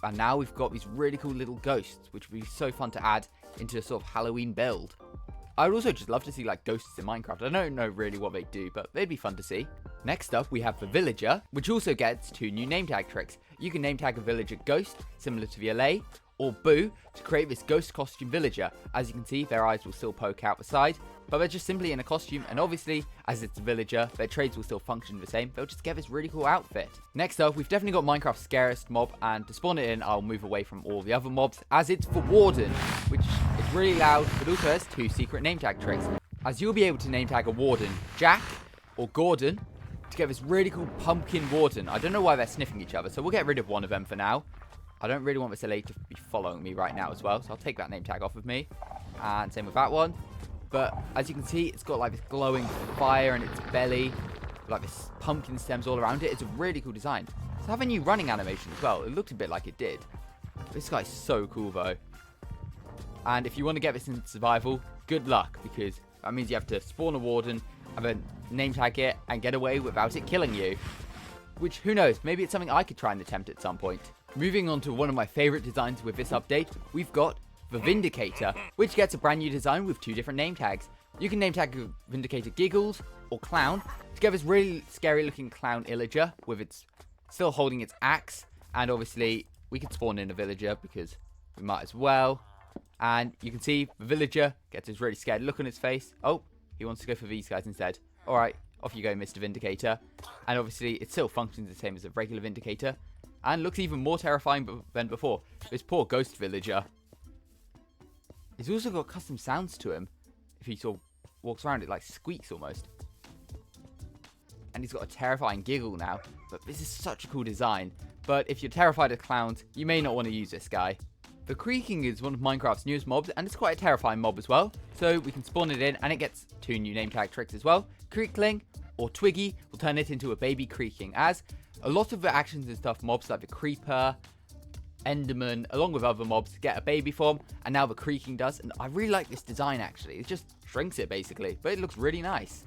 And now we've got these really cool little ghosts, which would be so fun to add into a sort of Halloween build. I would also just love to see like ghosts in Minecraft. I don't know really what they do, but they'd be fun to see. Next up, we have the Villager, which also gets 2 new name tag tricks. You can name tag a villager Ghost, similar to the Allay, or Boo, to create this ghost costume villager. As you can see, their eyes will still poke out the side, but they're just simply in a costume, and obviously, as it's a villager, their trades will still function the same. They'll just get this really cool outfit. Next up, we've definitely got Minecraft's scariest mob, and to spawn it in, I'll move away from all the other mobs, as it's the Warden, which is really loud, but also has 2 secret name tag tricks. As you'll be able to name tag a Warden Jack, or Gordon, to get this really cool pumpkin Warden. I don't know why they're sniffing each other, so we'll get rid of one of them for now. I don't really want this LA to be following me right now as well, so I'll take that name tag off of me. And same with that one. But as you can see, it's got like this glowing fire in its belly, like this pumpkin stems all around it. It's a really cool design. It's have a new running animation as well. It looked a bit like it did. This guy's so cool though. And if you want to get this in survival, good luck, because that means you have to spawn a Warden, have a name tag it, and get away without it killing you. Which, who knows, maybe it's something I could try and attempt at some point. Moving on to one of my favourite designs with this update, we've got the Vindicator, which gets a brand new design with 2 different name tags. You can name tag Vindicator Giggles or Clown to get this really scary looking clown illager with its still holding its axe, and obviously we could spawn in a villager because we might as well. And you can see the villager gets this really scared look on his face. Oh, he wants to go for these guys instead. Alright, off you go, Mr. Vindicator. And obviously it still functions the same as a regular Vindicator, and looks even more terrifying than before. This poor ghost villager. He's also got custom sounds to him. If he sort of walks around, it like squeaks almost. And he's got a terrifying giggle now. But this is such a cool design. But if you're terrified of clowns, you may not want to use this guy. The creaking is one of Minecraft's newest mobs, and it's quite a terrifying mob as well. So we can spawn it in, and it gets 2 new name tag tricks as well. Creakling or Twiggy will turn it into a baby creaking, as a lot of the actions and stuff mobs like the Creeper, Enderman, along with other mobs, get a baby form, and now the creaking does. And I really like this design actually. It just shrinks it basically, but it looks really nice.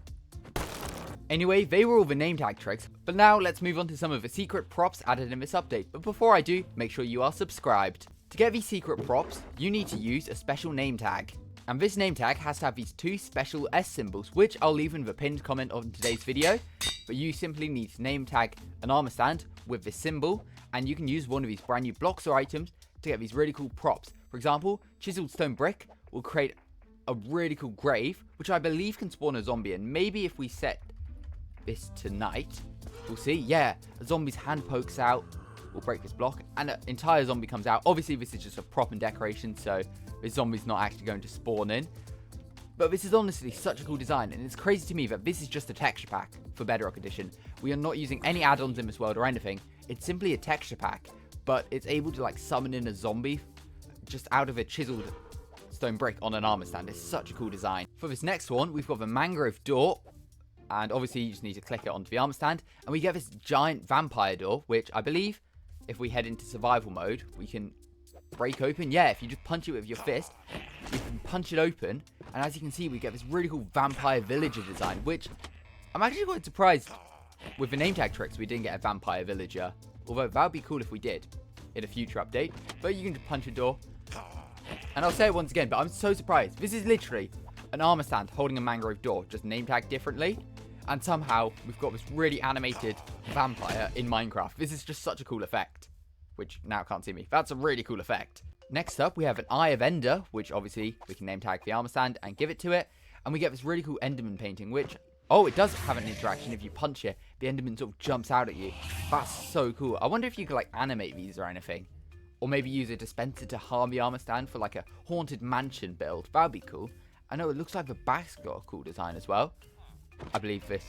Anyway, they were all the name tag tricks, but now let's move on to some of the secret props added in this update. But before I do, make sure you are subscribed. To get these secret props, you need to use a special name tag. And this name tag has to have these 2 special S symbols, which I'll leave in the pinned comment on today's video. But you simply need to name tag an armor stand with this symbol, and you can use one of these brand new blocks or items to get these really cool props. For example, chiseled stone brick will create a really cool grave, which I believe can spawn a zombie, and maybe if we set this tonight, we'll see. Yeah, a zombie's hand pokes out, we'll break this block, and an entire zombie comes out. Obviously, this is just a prop and decoration, so this zombie's not actually going to spawn in. But this is honestly such a cool design, and it's crazy to me that this is just a texture pack for Bedrock Edition. We are not using any add-ons in this world or anything. It's simply a texture pack, but it's able to like summon in a zombie just out of a chiseled stone brick on an armor stand. It's such a cool design. For this next one, we've got the mangrove door, and obviously you just need to click it onto the armor stand, and we get this giant vampire door, which I believe if we head into survival mode, we can break open. Yeah, if you just punch it with your fist, you can punch it open, and as you can see, we get this really cool vampire villager design, which I'm actually quite surprised with the name tag tricks we didn't get a vampire villager, although that would be cool if we did in a future update. But you can just punch a door, and I'll say it once again, but I'm so surprised. This is literally an armor stand holding a mangrove door, just name tagged differently, and somehow we've got this really animated vampire in Minecraft. This is just such a cool effect, which now can't see me. That's a really cool effect. Next up, we have an Eye of Ender, which obviously we can name tag the armor stand and give it to it. And we get this really cool Enderman painting, which, oh, it does have an interaction. If you punch it, the Enderman sort of jumps out at you. That's so cool. I wonder if you could like animate these or anything. Or maybe use a dispenser to harm the armor stand for like a haunted mansion build. That would be cool. I know it looks like the back's got a cool design as well. I believe this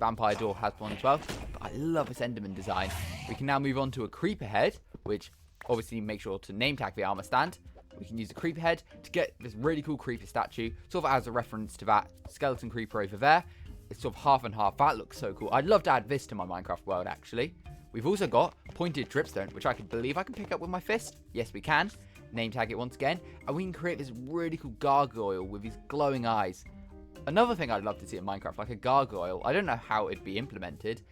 vampire door has one as well. But I love this Enderman design. We can now move on to a creeper head, which obviously make sure to name tag the armor stand. We can use a creeper head to get this really cool creeper statue, sort of as a reference to that skeleton creeper over there. It's sort of half and half. That looks so cool. I'd love to add this to my Minecraft world, actually. We've also got pointed dripstone, which I can believe I can pick up with my fist. Yes, we can. Name tag it once again. And we can create this really cool gargoyle with these glowing eyes. Another thing I'd love to see in Minecraft, like a gargoyle. I don't know how it'd be implemented,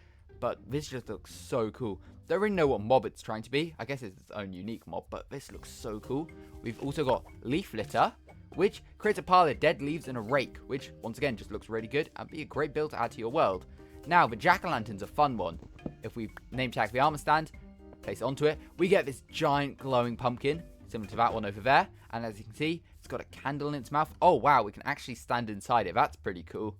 but this just looks so cool. Don't really know what mob it's trying to be. I guess it's its own unique mob, but this looks so cool. We've also got leaf litter, which creates a pile of dead leaves and a rake, which once again just looks really good and be a great build to add to your world. Now, the jack-o'-lantern's a fun one. If we name tag the armor stand, place it onto it, we get this giant glowing pumpkin, similar to that one over there. And as you can see, it's got a candle in its mouth. Oh, wow, we can actually stand inside it. That's pretty cool.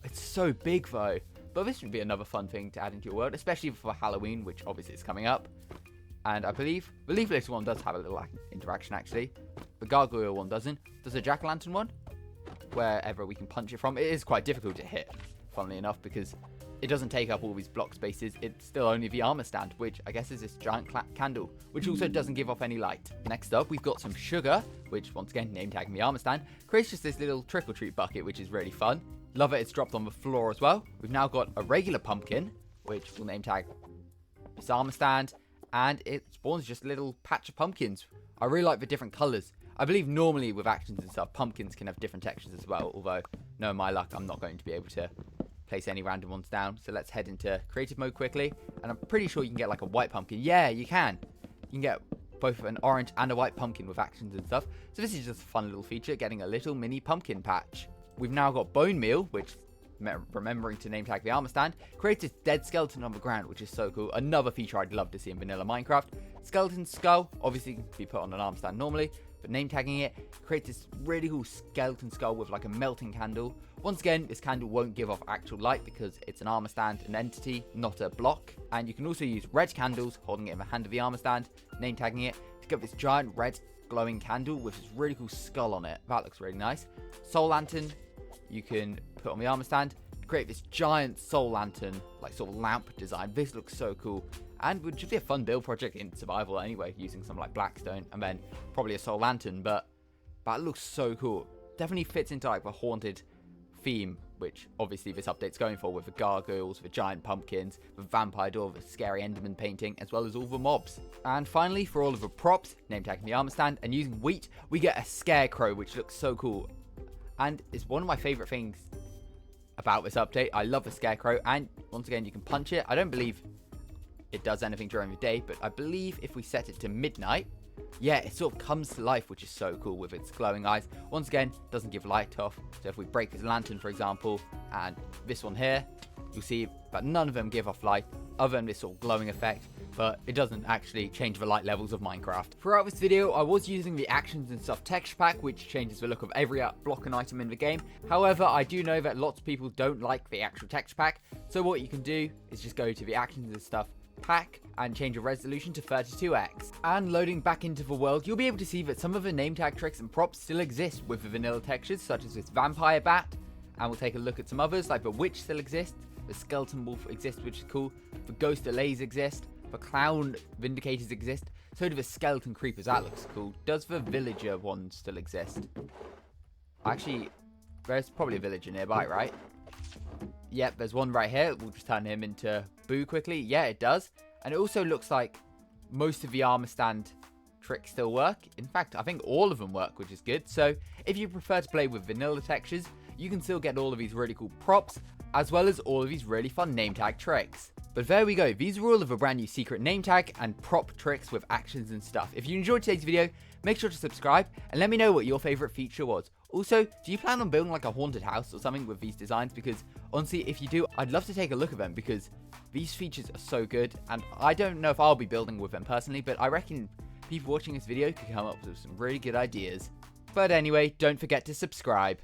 It's so big, though. But this would be another fun thing to add into your world, especially for Halloween, which obviously is coming up. And I believe the leaf litter one does have a little interaction, actually. The gargoyle one doesn't. Does the jack-o'-lantern one? Wherever we can punch it from. It is quite difficult to hit, funnily enough, because it doesn't take up all these block spaces. It's still only the armor stand, which I guess is this giant candle, which also doesn't give off any light. Next up, we've got some sugar, which once again, name tagging the armor stand, creates just this little trick-or-treat bucket, which is really fun. Love it, it's dropped on the floor as well. We've now got a regular pumpkin, which will name tag this armor stand, and it spawns just a little patch of pumpkins. I really like the different colors. I believe normally with actions and stuff, pumpkins can have different textures as well, although, knowing my luck, I'm not going to be able to place any random ones down. So let's head into creative mode quickly, and I'm pretty sure you can get like a white pumpkin. Yeah, you can. You can get both an orange and a white pumpkin with actions and stuff. So this is just a fun little feature, getting a little mini pumpkin patch. We've now got bone meal, which, remembering to name tag the armor stand, creates this dead skeleton on the ground, which is so cool. Another feature I'd love to see in vanilla Minecraft. Skeleton skull, obviously can be put on an armor stand normally, but name tagging it creates this really cool skeleton skull with like a melting candle. Once again, this candle won't give off actual light because it's an armor stand, an entity, not a block. And you can also use red candles, holding it in the hand of the armor stand, name tagging it to get this giant red glowing candle with this really cool skull on it. That looks really nice. Soul lantern, you can put on the armor stand create this giant soul lantern, like sort of lamp design. This looks so cool, and would just be a fun build project in survival anyway, using some like blackstone and then probably a soul lantern. But that looks so cool. Definitely fits into like the haunted theme, which obviously this update's going for, with the gargoyles, the giant pumpkins, the vampire door, the scary enderman painting, as well as all the mobs. And finally, for all of the props, name tag in the armor stand, and using wheat, we get a scarecrow, which looks so cool. And it's one of my favorite things about this update. I love the scarecrow, and once again, you can punch it. I don't believe it does anything during the day, but I believe if we set it to midnight, yeah, it sort of comes to life, which is so cool with its glowing eyes. Once again, doesn't give light off. So if we break his lantern, for example, and this one here, you'll see that none of them give off light other than this sort of glowing effect, but it doesn't actually change the light levels of Minecraft. Throughout this video, I was using the actions and stuff texture pack, which changes the look of every block and item in the game. However, I do know that lots of people don't like the actual texture pack, so what you can do is just go to the actions and stuff pack and change the resolution to 32x. And loading back into the world, you'll be able to see that some of the name tag tricks and props still exist with the vanilla textures, such as this vampire bat, and we'll take a look at some others, like the witch still exists, the skeleton wolf exists, which is cool, the ghost delays exist, the clown vindicators exist, so do the skeleton creepers. That looks cool. Does the villager one still exist? Actually, there's probably a villager nearby, right? Yep, there's one right here. We'll just turn him into Boo quickly. Yeah, it does. And it also looks like most of the armor stand tricks still work. In fact, I think all of them work, which is good. So if you prefer to play with vanilla textures, you can still get all of these really cool props, as well as all of these really fun name tag tricks. But there we go. These are all of the brand new secret name tag and prop tricks with actions and stuff. If you enjoyed today's video, make sure to subscribe and let me know what your favorite feature was. Also, do you plan on building like a haunted house or something with these designs? Because honestly, if you do, I'd love to take a look at them, because these features are so good, and I don't know if I'll be building with them personally, but I reckon people watching this video could come up with some really good ideas. But anyway, don't forget to subscribe.